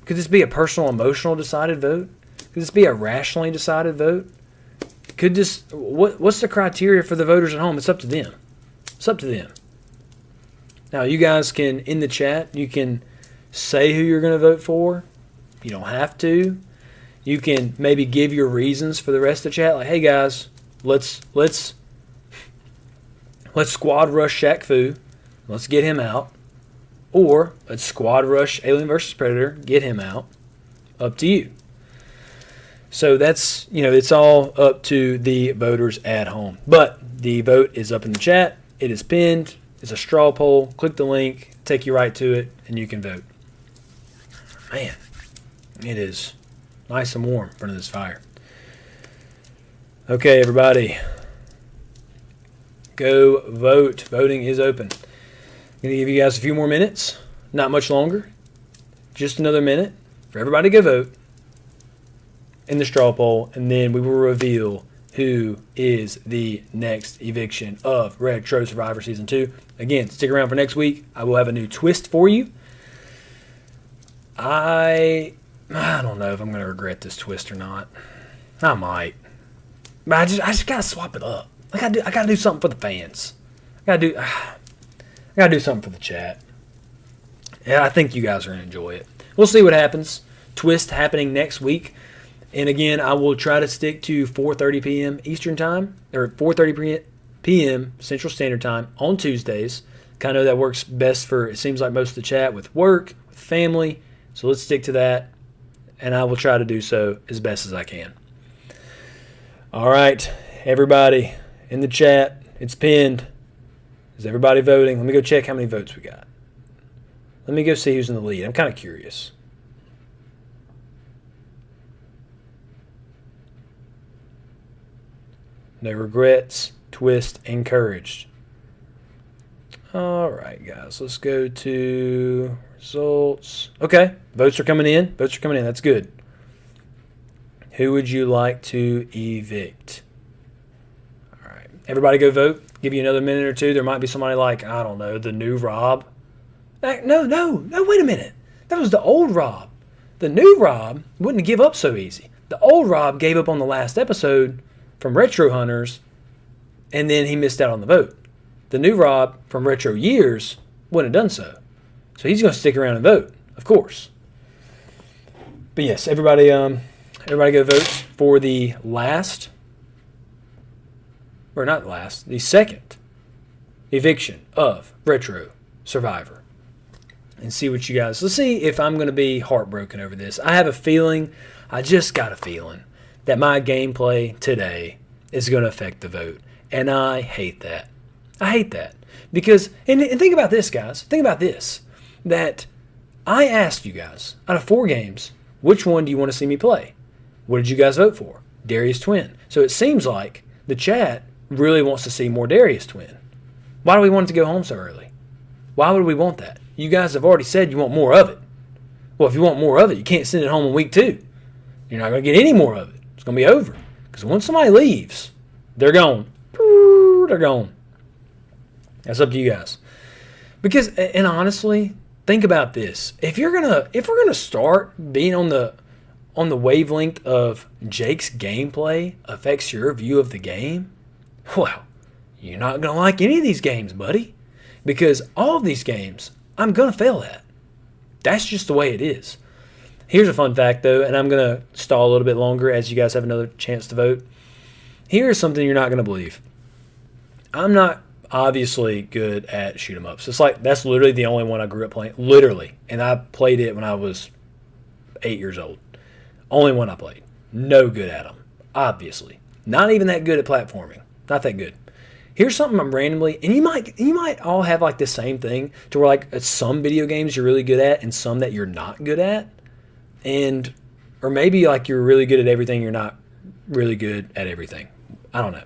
A: Could this be a personal, emotional decided vote? Could this be a rationally decided vote? Could this? What's the criteria for the voters at home? It's up to them. It's up to them. Now, you guys can, in the chat, you can say who you're going to vote for. You don't have to. You can maybe give your reasons for the rest of the chat. Like, hey guys, let's squad rush Shaq Fu. Let's get him out. Or let's squad rush Alien vs. Predator. Get him out. Up to you. So that's, it's all up to the voters at home. But the vote is up in the chat. It is pinned. It's a straw poll. Click the link. Take you right to it. And you can vote. Man, it is nice and warm in front of this fire. Okay, everybody. Go vote. Voting is open. I'm going to give you guys a few more minutes. Not much longer. Just another minute for everybody to go vote in the straw poll. And then we will reveal who is the next eviction of Retro Survivor Season 2. Again, stick around for next week. I will have a new twist for you. I don't know if I'm going to regret this twist or not. I might. But I just got to swap it up. I got to do something for the fans. I got to do something for the chat. And I think you guys are going to enjoy it. We'll see what happens. Twist happening next week. And again, I will try to stick to 4:30 p.m. Eastern Time, or 4:30 p.m. Central Standard Time on Tuesdays. Kind of that works best for, it seems like, most of the chat with work, with family. So let's stick to that. And I will try to do so as best as I can. All right, everybody in the chat, it's pinned. Is everybody voting? Let me go check how many votes we got. Let me go see who's in the lead. I'm kind of curious. No regrets. Twist encouraged. All right, guys. Let's go to results. Okay. Votes are coming in. Votes are coming in. That's good. Who would you like to evict? All right. Everybody go vote. Give you another minute or two. There might be somebody like, I don't know, the new Rob. No, wait a minute. That was the old Rob. The new Rob wouldn't give up so easy. The old Rob gave up on the last episode from Retro Hunters, and then he missed out on the vote. The new Rob from Retro Years wouldn't have done so. So he's going to stick around and vote, of course. But yes, everybody go vote for the last, or not last, the second eviction of Retro Survivor. And see what you guys, let's see if I'm going to be heartbroken over this. I have a feeling, I just got a feeling, that my gameplay today is going to affect the vote. And I hate that. I hate that. Because, and think about this, guys. Think about this. That I asked you guys, out of 4 games, which one do you want to see me play? What did you guys vote for? Darius Twin. So it seems like the chat really wants to see more Darius Twin. Why do we want it to go home so early? Why would we want that? You guys have already said you want more of it. Well, if you want more of it, you can't send it home in week 2. You're not going to get any more of it. It's going to be over. Because once somebody leaves, they're gone. They're gone. That's up to you guys. Because, and honestly, think about this. If we're gonna start being on the wavelength of Jake's gameplay affects your view of the game, well, you're not gonna like any of these games, buddy. Because all of these games, I'm gonna fail at. That's just the way it is. Here's a fun fact, though, and I'm going to stall a little bit longer as you guys have another chance to vote. Here's something you're not going to believe. I'm not obviously good at shoot 'em ups. It's like that's literally the only one I grew up playing. Literally. And I played it when I was 8 years old. Only one I played. No good at them. Obviously. Not even that good at platforming. Not that good. Here's something I'm randomly, and you might all have like the same thing to where like some video games you're really good at and some that you're not good at. And, or maybe like you're really good at everything, you're not really good at everything. I don't know.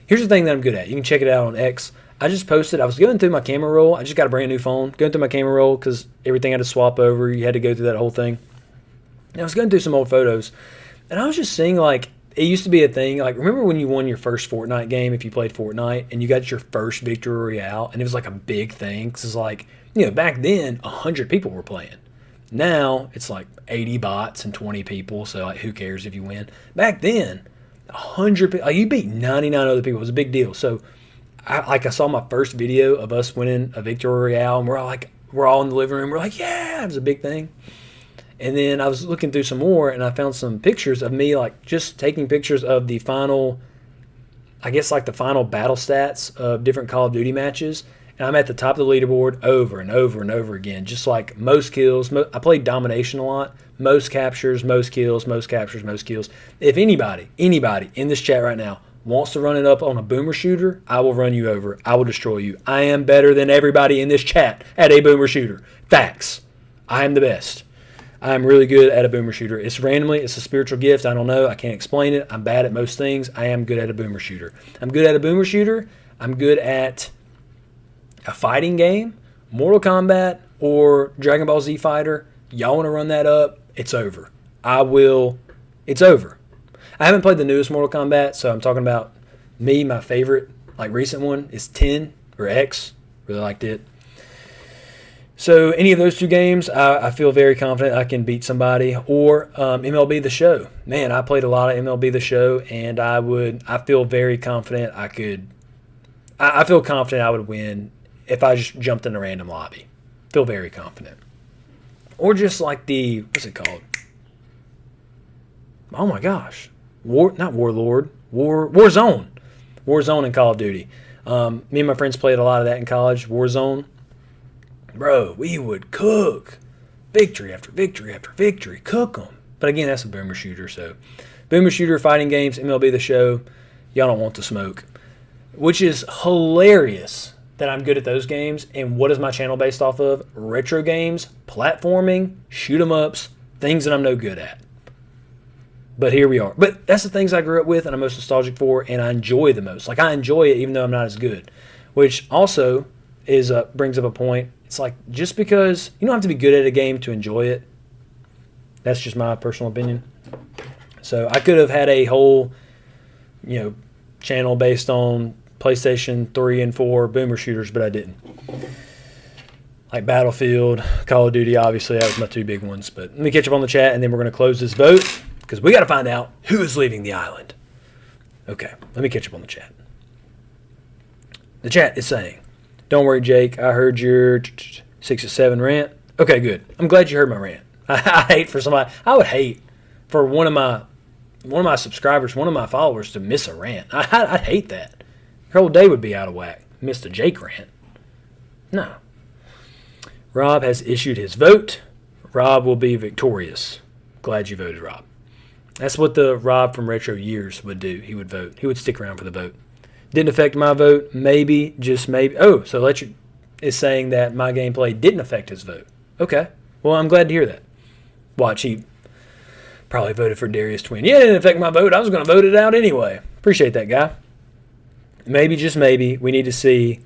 A: Here's the thing that I'm good at. You can check it out on X. I just posted, I was going through my camera roll. I just got a brand new phone. Going through my camera roll because everything had to swap over. You had to go through that whole thing. And I was going through some old photos. And I was just seeing like, it used to be a thing. Like, remember when you won your first Fortnite game if you played Fortnite and you got your first Victory Royale and it was like a big thing? Because it's like, back then, 100 people were playing. Now, it's like 80 bots and 20 people, so like, who cares if you win? Back then, 100 people, like, you beat 99 other people. It was a big deal. So, I saw my first video of us winning a Victory Royale, and we're all in the living room. We're like, yeah, it was a big thing. And then I was looking through some more, and I found some pictures of me, like, just taking pictures of the final, I guess, like, the final battle stats of different Call of Duty matches. And I'm at the top of the leaderboard over and over and over again, just like most kills. I played domination a lot. Most captures, most kills, most captures, most kills. If anybody in this chat right now wants to run it up on a boomer shooter, I will run you over. I will destroy you. I am better than everybody in this chat at a boomer shooter. Facts. I am the best. I am really good at a boomer shooter. It's a spiritual gift. I don't know. I can't explain it. I'm bad at most things. I am good at a boomer shooter. I'm good at a boomer shooter. I'm good at a fighting game, Mortal Kombat, or Dragon Ball Z Fighter. Y'all want to run that up? It's over. It's over. I haven't played the newest Mortal Kombat, so I'm talking about my favorite, like, recent one is 10 or X. Really liked it. So any of those two games, I feel very confident I can beat somebody. Or MLB The Show. Man, I played a lot of MLB The Show, and I feel very confident I feel confident I would win if I just jumped in a random lobby. Feel very confident. Or just like what's it called? Oh my gosh. Not Warlord. Warzone. Warzone in Call of Duty. Me and my friends played a lot of that in college. Warzone. Bro, we would cook. Victory after victory after victory. Cook them. But again, that's a boomer shooter. So, boomer shooter, fighting games, MLB The Show. Y'all don't want the smoke. Which is hilarious that I'm good at those games. And what is my channel based off of? Retro games, platforming, shoot 'em ups, things that I'm no good at. But here we are. But that's the things I grew up with and I'm most nostalgic for and I enjoy the most. Like, I enjoy it even though I'm not as good. Which also brings up a point. It's like, just because you don't have to be good at a game to enjoy it. That's just my personal opinion. So I could have had a whole, channel based on PlayStation 3 and 4 boomer shooters, but I didn't. Like Battlefield, Call of Duty, obviously, that was my two big ones. But let me catch up on the chat, and then we're going to close this vote because we got to find out who is leaving the island. Okay, let me catch up on the chat. The chat is saying, don't worry, Jake, I heard your 6 or 7 rant. Okay, good. I'm glad you heard my rant. I would hate for one of my subscribers, one of my followers to miss a rant. I'd hate that. Your whole day would be out of whack. Missed a Jake rant. No. Rob has issued his vote. Rob will be victorious. Glad you voted, Rob. That's what the Rob from Retro Years would do. He would vote. He would stick around for the vote. Didn't affect my vote. Maybe, just maybe. Oh, so Letcher is saying that my gameplay didn't affect his vote. Okay. Well, I'm glad to hear that. Watch, he probably voted for Darius Twin. Yeah, it didn't affect my vote. I was going to vote it out anyway. Appreciate that, guy. Maybe, just maybe, we need to see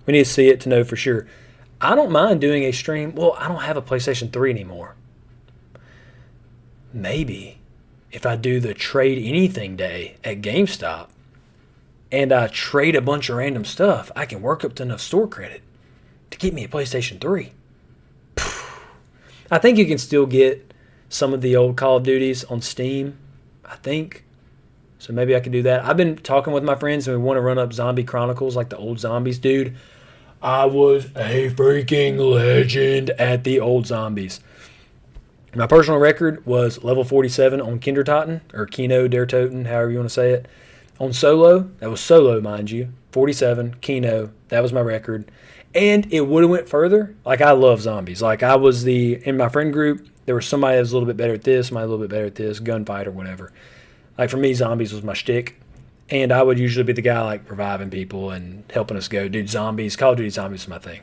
A: it to know for sure. I don't mind doing a stream. Well, I don't have a PlayStation 3 anymore. Maybe if I do the trade anything day at GameStop and I trade a bunch of random stuff, I can work up to enough store credit to get me a PlayStation 3. I think you can still get some of the old Call of Duties on Steam, I think. So maybe I can do that. I've been talking with my friends and we want to run up Zombie Chronicles like the old zombies, dude. I was a freaking legend at the old zombies. My personal record was level 47 on Kindertoten, or Kino Der Toten, however you want to say it. On solo, that was solo, mind you, 47, Kino, that was my record. And it would have went further. Like, I love zombies. Like, in my friend group, there was somebody that was a little bit better at this, somebody a little bit better at this, gunfight or whatever. Like, for me, zombies was my shtick. And I would usually be the guy, like, reviving people and helping us go, dude, zombies, Call of Duty zombies is my thing.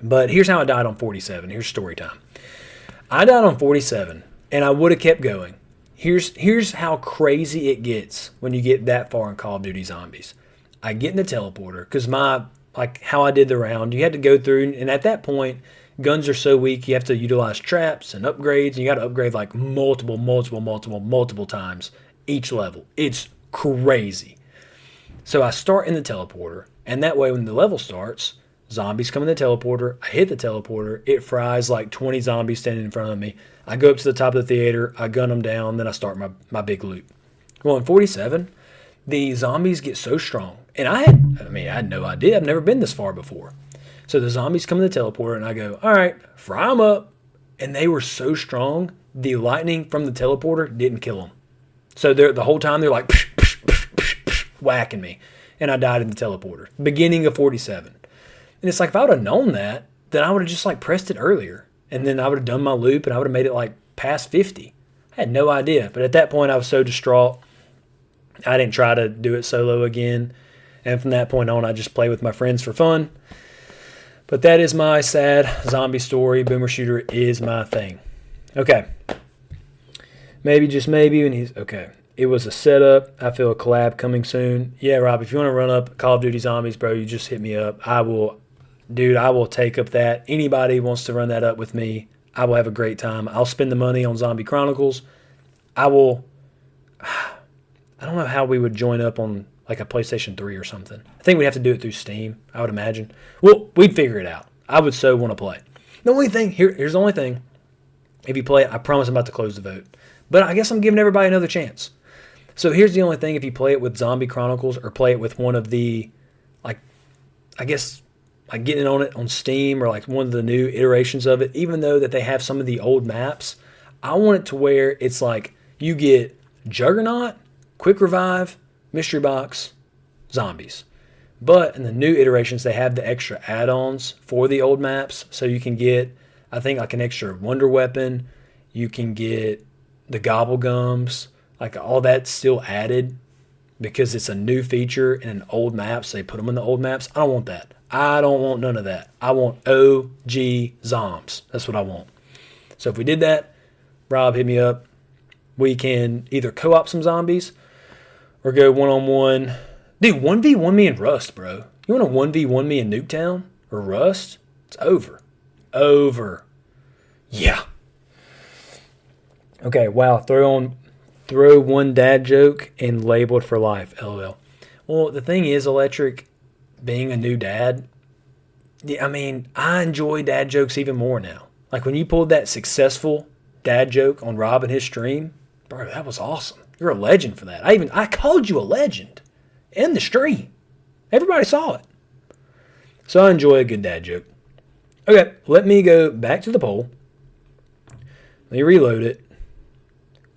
A: But here's how I died on 47. Here's story time. I died on 47, and I would have kept going. Here's how crazy it gets when you get that far in Call of Duty Zombies. I get in the teleporter, because how I did the round, you had to go through, and at that point, guns are so weak, you have to utilize traps and upgrades, and you got to upgrade like multiple times each level. It's crazy. So I start in the teleporter, and that way when the level starts, zombies come in the teleporter. I hit the teleporter. It fries like 20 zombies standing in front of me. I go up to the top of the theater. I gun them down. Then I start my big loop. Well, in 47, the zombies get so strong. And I had no idea. I've never been this far before. So the zombies come in the teleporter, and I go, all right, fry them up. And they were so strong, the lightning from the teleporter didn't kill them. So the whole time they're like, psh, psh, psh, psh, psh, whacking me. And I died in the teleporter. Beginning of 47. And it's like, if I would have known that, then I would have just like pressed it earlier. And then I would have done my loop, and I would have made it like past 50. I had no idea. But at that point, I was so distraught. I didn't try to do it solo again. And from that point on, I just play with my friends for fun. But that is my sad zombie story. Boomer Shooter is my thing. Okay. Maybe, just maybe, when he's... Okay. It was a setup. I feel a collab coming soon. Yeah, Rob, if you want to run up Call of Duty Zombies, bro, you just hit me up. I will take up that. Anybody wants to run that up with me, I will have a great time. I'll spend the money on Zombie Chronicles. I don't know how we would join up on like a PlayStation 3 or something. I think we'd have to do it through Steam, I would imagine. Well, we'd figure it out. I would so want to play. The only thing, here's the only thing. If you play it, I promise I'm about to close the vote. But I guess I'm giving everybody another chance. So here's the only thing. If you play it with Zombie Chronicles or play it with one of the, like, I guess, like getting on it on Steam or like one of the new iterations of it, even though that they have some of the old maps, I want it to where it's like you get Juggernaut, Quick Revive, Mystery Box, Zombies. But in the new iterations, they have the extra add-ons for the old maps. So you can get, I think, like an extra Wonder Weapon. You can get the Gobblegums. Like all that's still added because it's a new feature in an old map. So they put them in the old maps. I don't want that. I don't want none of that. I want OG Zombs. That's what I want. So if we did that, Rob, hit me up. We can either co-op some zombies or go one-on-one. Dude, 1v1 me in Rust, bro. You want to 1v1 me in Nuketown or Rust? It's over. Over. Yeah. Okay, wow. Throw one dad joke and labeled for life. LOL. Well, the thing is, Electric, being a new dad, I mean, I enjoy dad jokes even more now. Like when you pulled that successful dad joke on Rob and his stream, bro, that was awesome. You're a legend for that. I called you a legend in the stream. Everybody saw it. So I enjoy a good dad joke. Okay, let me go back to the poll. Let me reload it.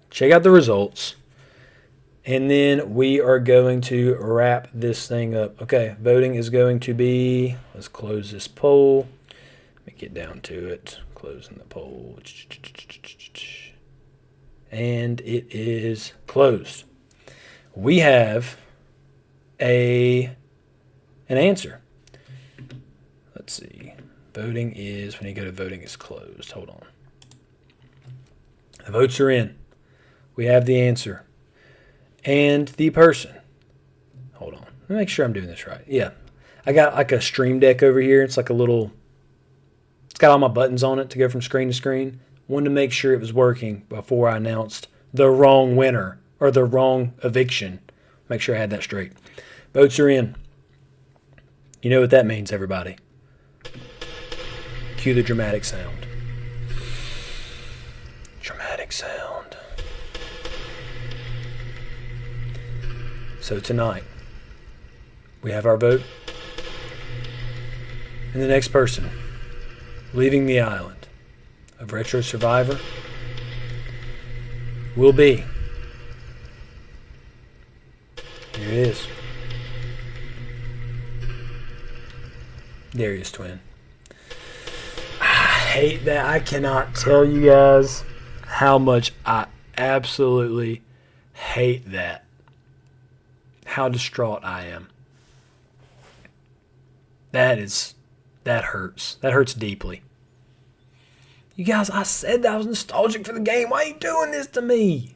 A: Check out the results. And then we are going to wrap this thing up. Okay, voting is going to be, let's close this poll. Let me get down to it. Closing the poll. And it is closed. We have an answer. Let's see. Voting is, when you go to voting, is closed. Hold on. The votes are in. We have the answer. And the person. Hold on. Let me make sure I'm doing this right. Yeah. I got like a Stream Deck over here. It's like a little, it's got all my buttons on it to go from screen to screen. Wanted to make sure it was working before I announced the wrong winner or the wrong eviction. Make sure I had that straight. Votes are in. You know what that means, everybody. Cue the dramatic sound. Dramatic sound. So tonight, we have our vote. And the next person leaving the island of Retro Survivor will be, here it is, Darius Twin. I hate that. I cannot tell you guys how much I absolutely hate that. How distraught I am. That hurts. That hurts deeply. You guys, I said that I was nostalgic for the game. Why are you doing this to me?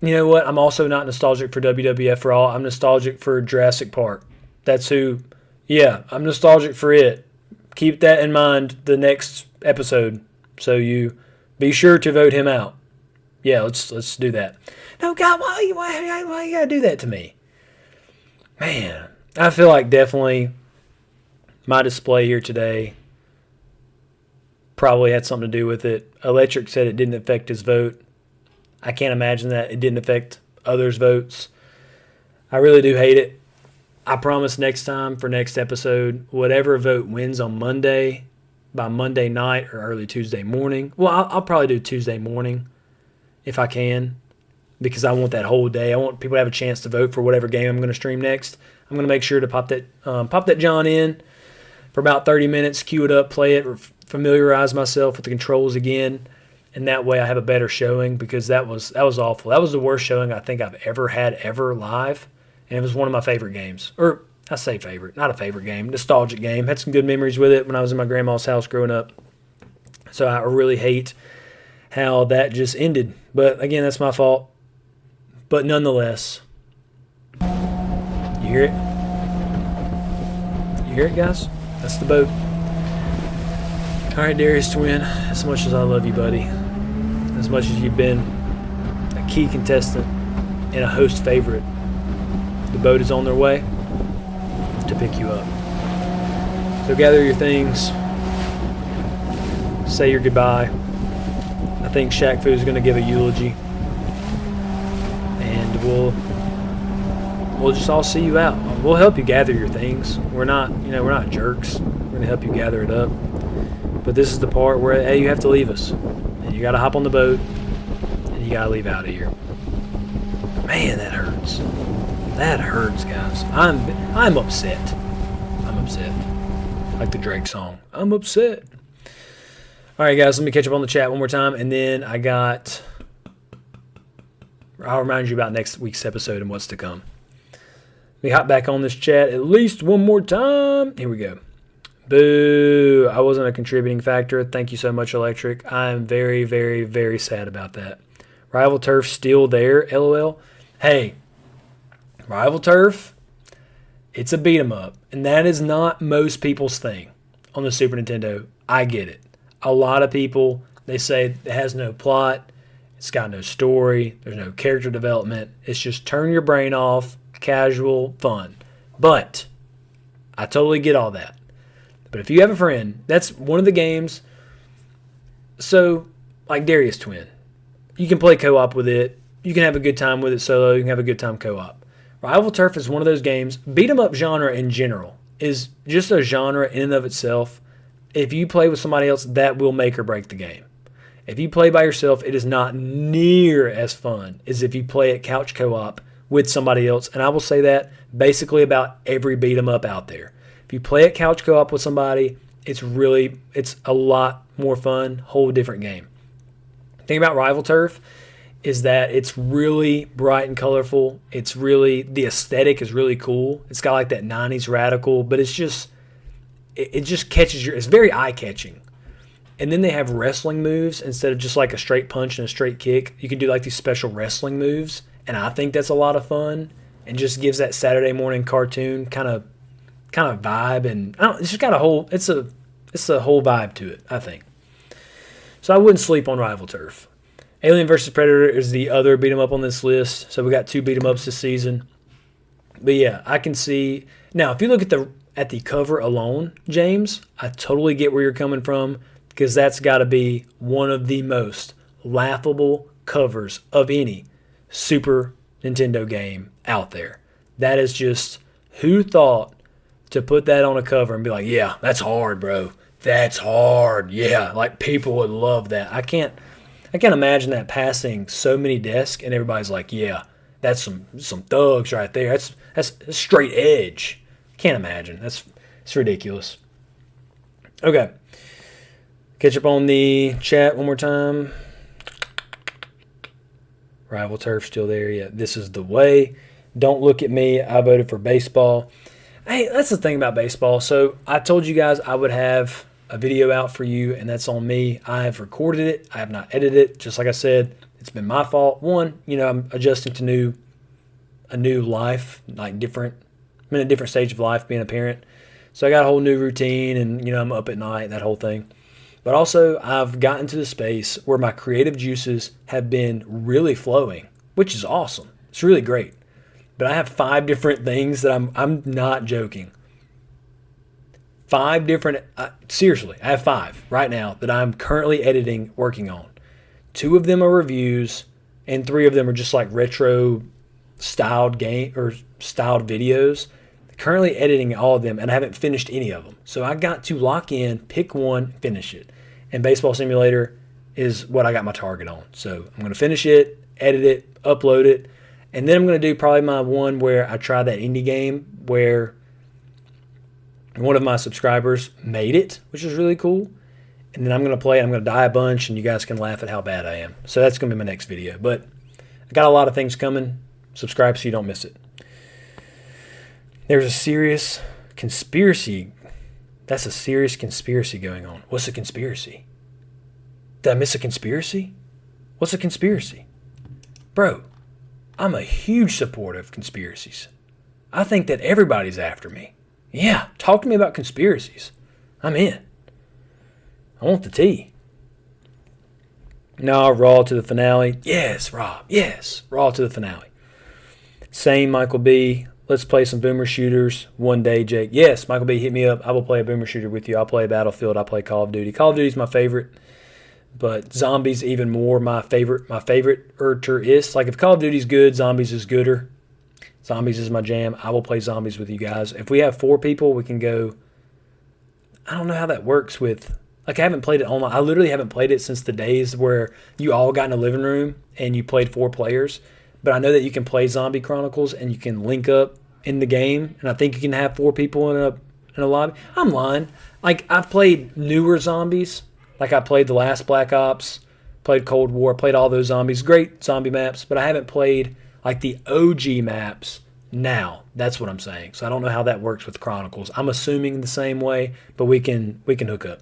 A: You know what? I'm also not nostalgic for WWF Raw. I'm nostalgic for Jurassic Park. That's who. Yeah, I'm nostalgic for it. Keep that in mind the next episode. So you be sure to vote him out. Yeah, let's do that. No, God, why you gotta do that to me? Man, I feel like definitely my display here today probably had something to do with it. Electric said it didn't affect his vote. I can't imagine that it didn't affect others' votes. I really do hate it. I promise next time for next episode, whatever vote wins on Monday, by Monday night or early Tuesday morning. Well, I'll probably do Tuesday morning if I can, because I want that whole day. I want people to have a chance to vote for whatever game I'm going to stream next. I'm going to make sure to pop that John in for about 30 minutes, cue it up, play it, familiarize myself with the controls again, and that way I have a better showing, because that was awful. That was the worst showing I think I've ever had live, and it was one of my favorite games. Or I say favorite, not a favorite game, nostalgic game. Had some good memories with it when I was in my grandma's house growing up. So I really hate how that just ended. But again, that's my fault. But nonetheless, you hear it? You hear it, guys? That's the boat. All right, Darius Twin, as much as I love you, buddy, as much as you've been a key contestant and a host favorite, the boat is on their way to pick you up. So gather your things, say your goodbye. I think Shaq Fu is going to give a eulogy, and we'll just all see you out. We'll help you gather your things. We're not jerks. We're going to help you gather it up. But this is the part where, hey, you have to leave us. And you got to hop on the boat, and you got to leave out of here. Man, that hurts. That hurts, guys. I'm upset. I'm upset. Like the Drake song. I'm upset. All right, guys, let me catch up on the chat one more time, and then I'll remind you about next week's episode and what's to come. Let me hop back on this chat at least one more time. Here we go. Boo. I wasn't a contributing factor. Thank you so much, Electric. I am very, very, very sad about that. Rival Turf still there, LOL. Hey, Rival Turf, it's a beat 'em up, and that is not most people's thing on the Super Nintendo. I get it. A lot of people, they say it has no plot, it's got no story, there's no character development. It's just turn your brain off, casual, fun. But I totally get all that. But if you have a friend, that's one of the games. So, like Darius Twin, you can play co-op with it. You can have a good time with it solo. You can have a good time co-op. Rival Turf is one of those games. Beat 'em up genre in general is just a genre in and of itself. If you play with somebody else, that will make or break the game. If you play by yourself, it is not near as fun as if you play it couch co-op with somebody else. And I will say that basically about every beat 'em up out there. If you play it couch co-op with somebody, it's a lot more fun, whole different game. The thing about Rival Turf is that it's really bright and colorful. The aesthetic is really cool. It's got like that 90s radical, but it just catches it's very eye-catching. And then they have wrestling moves instead of just like a straight punch and a straight kick. You can do like these special wrestling moves, and I think that's a lot of fun and just gives that Saturday morning cartoon kind of vibe. And it's just got a whole vibe to it, I think. So I wouldn't sleep on Rival Turf. Alien vs. Predator is the other beat 'em up on this list. So we got 2 beat 'em ups this season. But yeah, I can see now if you look at the cover alone, James, I totally get where you're coming from, because that's got to be one of the most laughable covers of any Super Nintendo game out there. That is just, who thought to put that on a cover and be like, yeah, that's hard, bro. That's hard. Yeah, like people would love that. I can't imagine that passing so many desks and everybody's like, yeah, that's some thugs right there. That's straight edge. Can't imagine. It's ridiculous. Okay. Catch up on the chat one more time. Rival Turf still there. Yeah, this is the way. Don't look at me. I voted for baseball. Hey, that's the thing about baseball. So I told you guys I would have a video out for you, and that's on me. I have recorded it. I have not edited it. Just like I said, it's been my fault. One, I'm adjusting to a new life, like different. I'm in a different stage of life being a parent. So I got a whole new routine, and, I'm up at night, that whole thing. But also, I've gotten to the space where my creative juices have been really flowing, which is awesome. It's really great. But I have 5 different things that I'm not joking. 5 different, seriously, I have 5 right now that I'm currently editing, working on. 2 of them are reviews, and 3 of them are just like retro styled game or styled videos. Currently editing all of them, and I haven't finished any of them. So I got to lock in, pick one, finish it. And Baseball Simulator is what I got my target on. So I'm going to finish it, edit it, upload it, and then I'm going to do probably my one where I try that indie game where one of my subscribers made it, which is really cool. And then I'm going to play, I'm going to die a bunch, and you guys can laugh at how bad I am. So that's going to be my next video. But I got a lot of things coming. Subscribe so you don't miss it. There's a serious conspiracy. That's a serious conspiracy going on. What's a conspiracy? Did I miss a conspiracy? What's a conspiracy? Bro, I'm a huge supporter of conspiracies. I think that everybody's after me. Yeah, talk to me about conspiracies. I'm in. I want the tea. No, Raw to the finale. Yes, Rob. Yes, Raw to the finale. Same Michael B. Let's play some boomer shooters one day, Jake. Yes, Michael B, hit me up. I will play a boomer shooter with you. I'll play Battlefield. I'll play Call of Duty. Call of Duty is my favorite, but Zombies even more my favorite. My favorite is like if Call of Duty's good, Zombies is gooder. Zombies is my jam. I will play Zombies with you guys. If we have 4 people, we can go. I don't know how that works with. Like I haven't played it online. I literally haven't played it since the days where you all got in a living room and you played 4 players. But I know that you can play Zombie Chronicles and you can link up in the game, and I think you can have 4 people in a lobby. I'm lying. Like I've played newer zombies. Like I played the last Black Ops, played Cold War, played all those zombies. Great zombie maps, but I haven't played like the OG maps now. That's what I'm saying. So I don't know how that works with Chronicles. I'm assuming the same way, but we can hook up.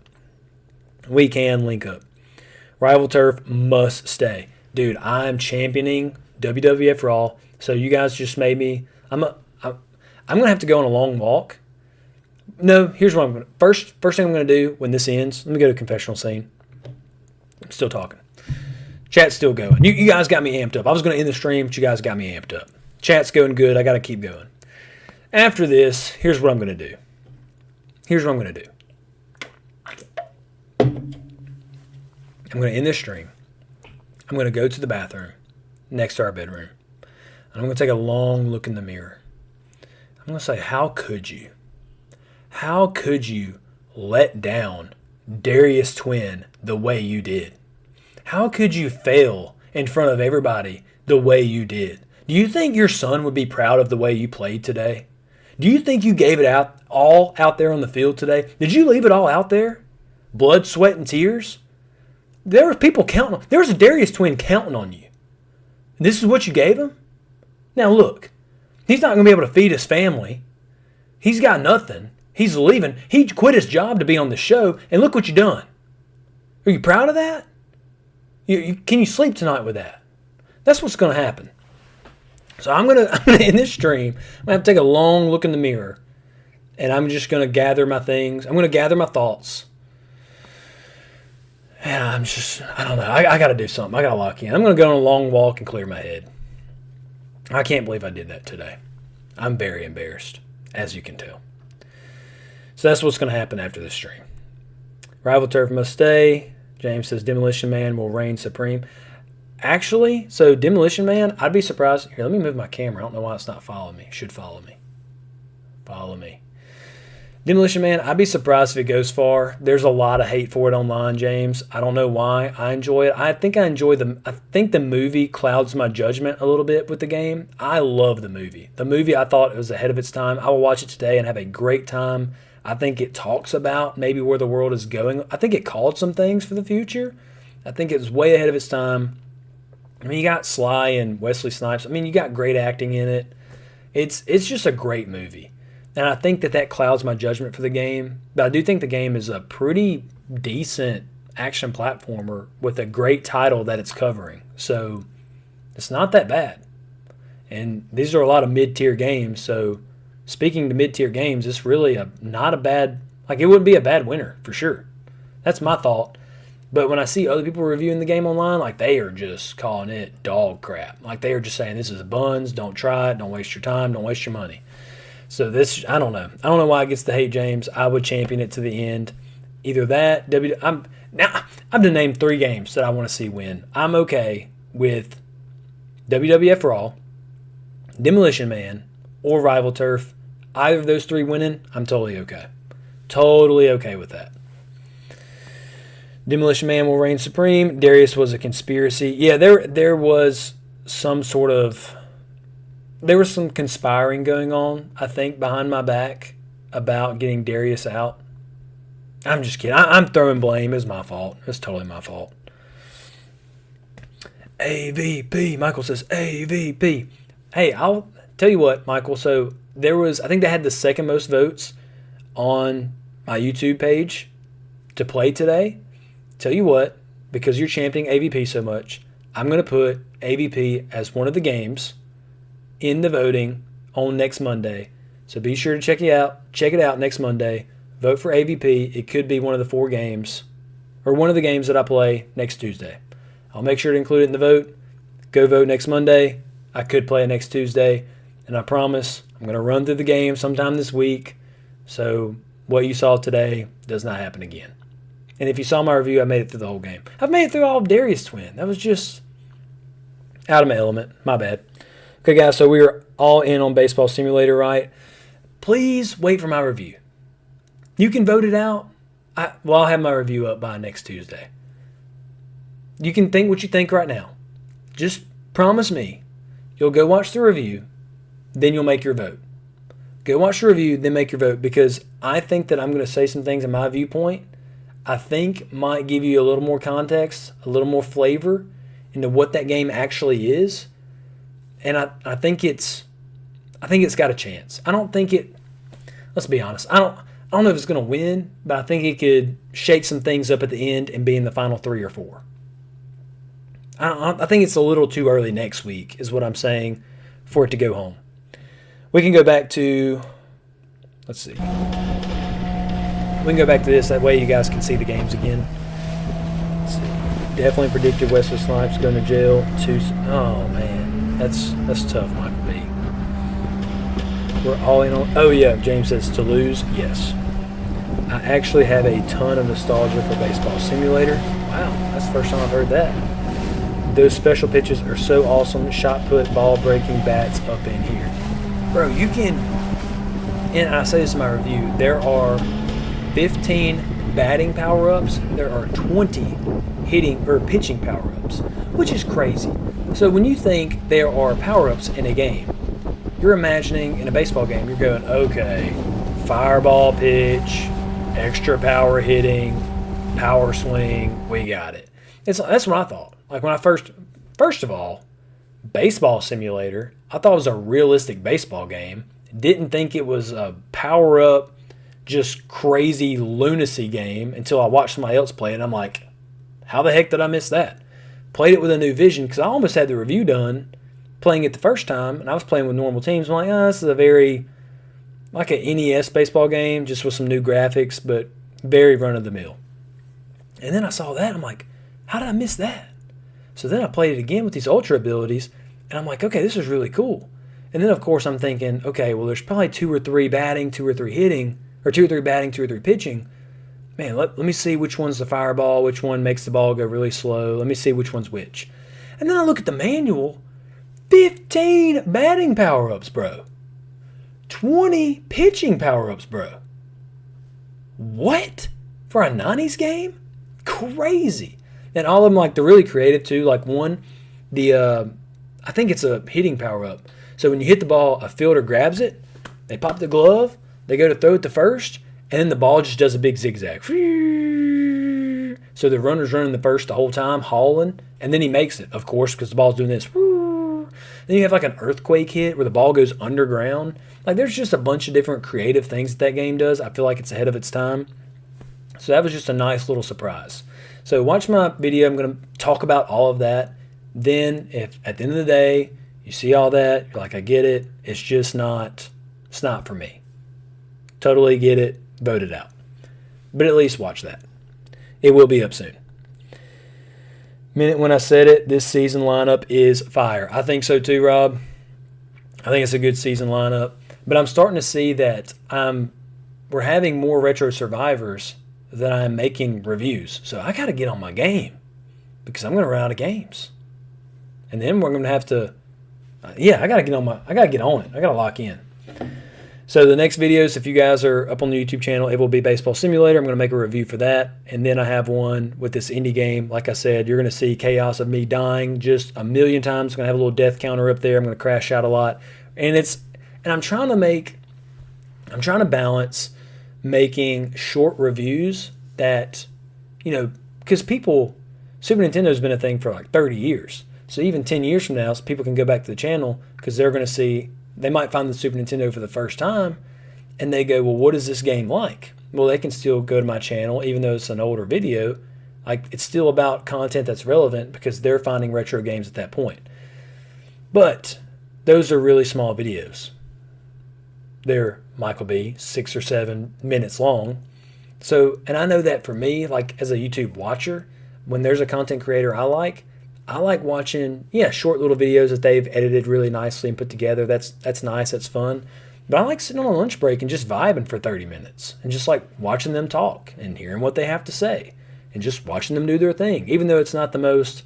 A: We can link up. Rival Turf must stay. Dude, I'm championing WWF Raw. So you guys just made me. I'm gonna have to go on a long walk. No, here's what I'm gonna. First thing I'm gonna do when this ends. Let me go to confessional scene. I'm still talking. Chat's still going. You guys got me amped up. I was gonna end the stream, but you guys got me amped up. Chat's going good. I gotta keep going. After this, here's what I'm gonna do. Here's what I'm gonna do. I'm gonna end this stream. I'm gonna go to the bathroom next to our bedroom. And I'm going to take a long look in the mirror. I'm going to say, how could you? How could you let down Darius Twin the way you did? How could you fail in front of everybody the way you did? Do you think your son would be proud of the way you played today? Do you think you gave it all out there on the field today? Did you leave it all out there? Blood, sweat, and tears? There were people counting. There was a Darius Twin counting on you. This is what you gave him? Now look, he's not going to be able to feed his family. He's got nothing. He's leaving. He quit his job to be on the show, and look what you done. Are you proud of that? Can you sleep tonight with that? That's what's going to happen. So I'm going to end this stream. I'm going to have to take a long look in the mirror, and I'm just going to gather my things. I'm going to gather my thoughts. And I don't know. I got to do something. I got to lock in. I'm going to go on a long walk and clear my head. I can't believe I did that today. I'm very embarrassed, as you can tell. So that's what's going to happen after this stream. Rival Turf must stay. James says Demolition Man will reign supreme. Actually, so Demolition Man, I'd be surprised. Here, let me move my camera. I don't know why it's not following me. It should follow me. Follow me. Demolition Man, I'd be surprised if it goes far. There's a lot of hate for it online, James. I don't know why. I enjoy it. I think the movie clouds my judgment a little bit with the game. I love the movie. The movie, I thought it was ahead of its time. I will watch it today and have a great time. I think it talks about maybe where the world is going. I think it called some things for the future. I think it was way ahead of its time. I mean, you got Sly and Wesley Snipes. I mean, you got great acting in it. It's just a great movie. And I think that clouds my judgment for the game. But I do think the game is a pretty decent action platformer with a great title that it's covering. So it's not that bad. And these are a lot of mid-tier games. So speaking to mid-tier games, it's really not a bad – like it wouldn't be a bad winner for sure. That's my thought. But when I see other people reviewing the game online, like they are just calling it dog crap. Like they are just saying this is buns, don't try it, don't waste your time, don't waste your money. So this, I don't know. I don't know why it gets the hate, James. I would champion it to the end. Either that, I'm to name 3 games that I want to see win. I'm okay with WWF Raw, Demolition Man, or Rival Turf. Either of those 3 winning, I'm totally okay. Totally okay with that. Demolition Man will reign supreme. Darius was a conspiracy. Yeah, there was some sort of... There was some conspiring going on, I think, behind my back about getting Darius out. I'm just kidding. I'm throwing blame. It's my fault. It's totally my fault. AVP. Michael says AVP. Hey, I'll tell you what, Michael. So there was, I think they had the second most votes on my YouTube page to play today. Tell you what, because you're championing AVP so much, I'm going to put AVP as one of the games in the voting on next Monday. So be sure to check it out next Monday. Vote for AVP. It could be one of the 4 games, or one of the games that I play next Tuesday. I'll make sure to include it in the vote. Go vote next Monday. I could play it next Tuesday. And I promise I'm going to run through the game sometime this week. So what you saw today does not happen again. And if you saw my review, I made it through the whole game. I've made it through all of Darius' Twin. That was just out of my element. My bad. Okay, guys, so we are all in on Baseball Simulator, right? Please wait for my review. You can vote it out. I'll have my review up by next Tuesday. You can think what you think right now. Just promise me you'll go watch the review, then you'll make your vote. Go watch the review, then make your vote, because I think that I'm going to say some things in my viewpoint I think might give you a little more context, a little more flavor into what that game actually is. And I think it's got a chance. I don't think it, let's be honest, I don't know if it's going to win, but I think it could shake some things up at the end and be in the final 3 or 4. I think it's a little too early next week is what I'm saying for it to go home. We can go back to, let's see. We can go back to this. That way you guys can see the games again. Let's see. Definitely predicted Wesley Snipes going to jail. Oh, man. That's tough, Michael B. We're all in on... Oh, yeah. James says to lose. Yes. I actually have a ton of nostalgia for Baseball Simulator. Wow. That's the first time I've heard that. Those special pitches are so awesome. Shot put, ball breaking bats up in here. Bro, you can... And I say this in my review. There are 15 batting power-ups. There are 20 hitting or pitching power-ups, which is crazy. So when you think there are power-ups in a game, you're imagining in a baseball game, you're going, okay, fireball pitch, extra power hitting, power swing, we got it. That's what I thought. Like when I first of all, Baseball Simulator, I thought it was a realistic baseball game. Didn't think it was a power-up, just crazy lunacy game until I watched somebody else play it. And I'm like, how the heck did I miss that? Played it with a new vision because I almost had the review done playing it the first time, and I was playing with normal teams. I'm like, this is a very, like an NES baseball game, just with some new graphics, but very run-of-the-mill. And then I saw that, I'm like, how did I miss that? So then I played it again with these ultra abilities, and I'm like, okay, this is really cool. And then, of course, I'm thinking, okay, well, there's probably 2 or 3 batting, 2 or 3 hitting, or 2 or 3 batting, 2 or 3 pitching. Man, let me see which one's the fireball, which one makes the ball go really slow. Let me see which one's which. And then I look at the manual, 15 batting power-ups, bro. 20 pitching power-ups, bro. What? For a 90s game? Crazy. And all of them, like, they're really creative, too. Like, one, I think it's a hitting power-up. So when you hit the ball, a fielder grabs it, they pop the glove, they go to throw it to first, and then the ball just does a big zigzag. So the runner's running the first the whole time, hauling, and then he makes it, of course, because the ball's doing this. Then you have like an earthquake hit where the ball goes underground. Like there's just a bunch of different creative things that game does. I feel like it's ahead of its time. So that was just a nice little surprise. So watch my video. I'm going to talk about all of that. Then if at the end of the day you see all that, you're like, I get it. It's just not, it's not for me. Totally get it. Vote it out. But at least watch that. It will be up soon. Minute when I said it, this season lineup is fire. I think so too, Rob. I think it's a good season lineup. But I'm starting to see that we're having more retro survivors than I'm making reviews. So I got to get on my game because I'm going to run out of games. And then we're going to have to, I got to get on it. I got to lock in. So the next videos, if you guys are up on the YouTube channel, it will be Baseball Simulator. I'm going to make a review for that. And then I have one with this indie game. Like I said, you're going to see chaos of me dying just a million times. I'm going to have a little death counter up there. I'm going to crash out a lot. And I'm trying to balance making short reviews that, because Super Nintendo's been a thing for like 30 years. So even 10 years from now, people can go back to the channel because they're going to see, they might find the Super Nintendo for the first time and they go, well, what is this game like? Well, they can still go to my channel, even though it's an older video. Like, it's still about content that's relevant because they're finding retro games at that point. But those are really small videos. They're, Michael B., 6 or 7 minutes long. So, and I know that for me, like as a YouTube watcher, when there's a content creator I like watching, short little videos that they've edited really nicely and put together. That's nice, that's fun. But I like sitting on a lunch break and just vibing for 30 minutes and just like watching them talk and hearing what they have to say and just watching them do their thing. Even though it's not the most,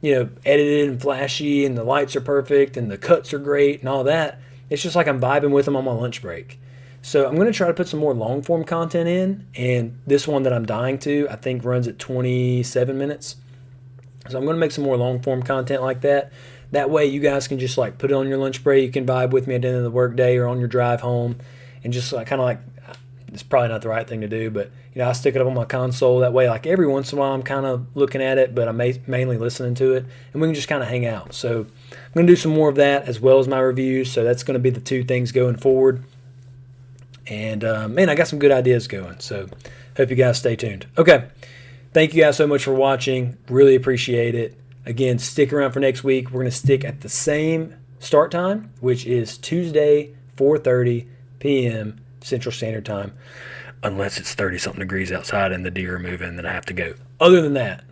A: edited and flashy and the lights are perfect and the cuts are great and all that, it's just like I'm vibing with them on my lunch break. So I'm going to try to put some more long form content in, and this one that I'm dying to, I think runs at 27 minutes. So I'm going to make some more long form content like that. That way you guys can just like put it on your lunch break. You can vibe with me at the end of the work day or on your drive home and just like kind of like, it's probably not the right thing to do, but I stick it up on my console. That way, like every once in a while I'm kind of looking at it, but I'm mainly listening to it, and we can just kind of hang out. So I'm going to do some more of that as well as my reviews. So that's going to be the two things going forward. And I got some good ideas going. So hope you guys stay tuned. Okay. Thank you guys so much for watching. Really appreciate it. Again, stick around for next week. We're going to stick at the same start time, which is Tuesday, 4:30 p.m. Central Standard Time, unless it's 30-something degrees outside and the deer are moving, then I have to go. Other than that,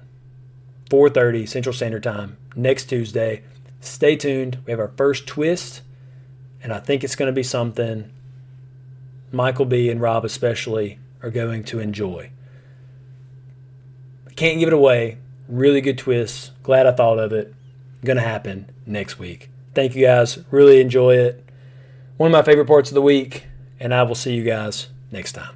A: 4:30 Central Standard Time next Tuesday. Stay tuned. We have our first twist, and I think it's going to be something Michael B. and Rob especially are going to enjoy. Can't give it away. Really good twist. Glad I thought of it. Going to happen next week. Thank you guys. Really enjoy it. One of my favorite parts of the week, and I will see you guys next time.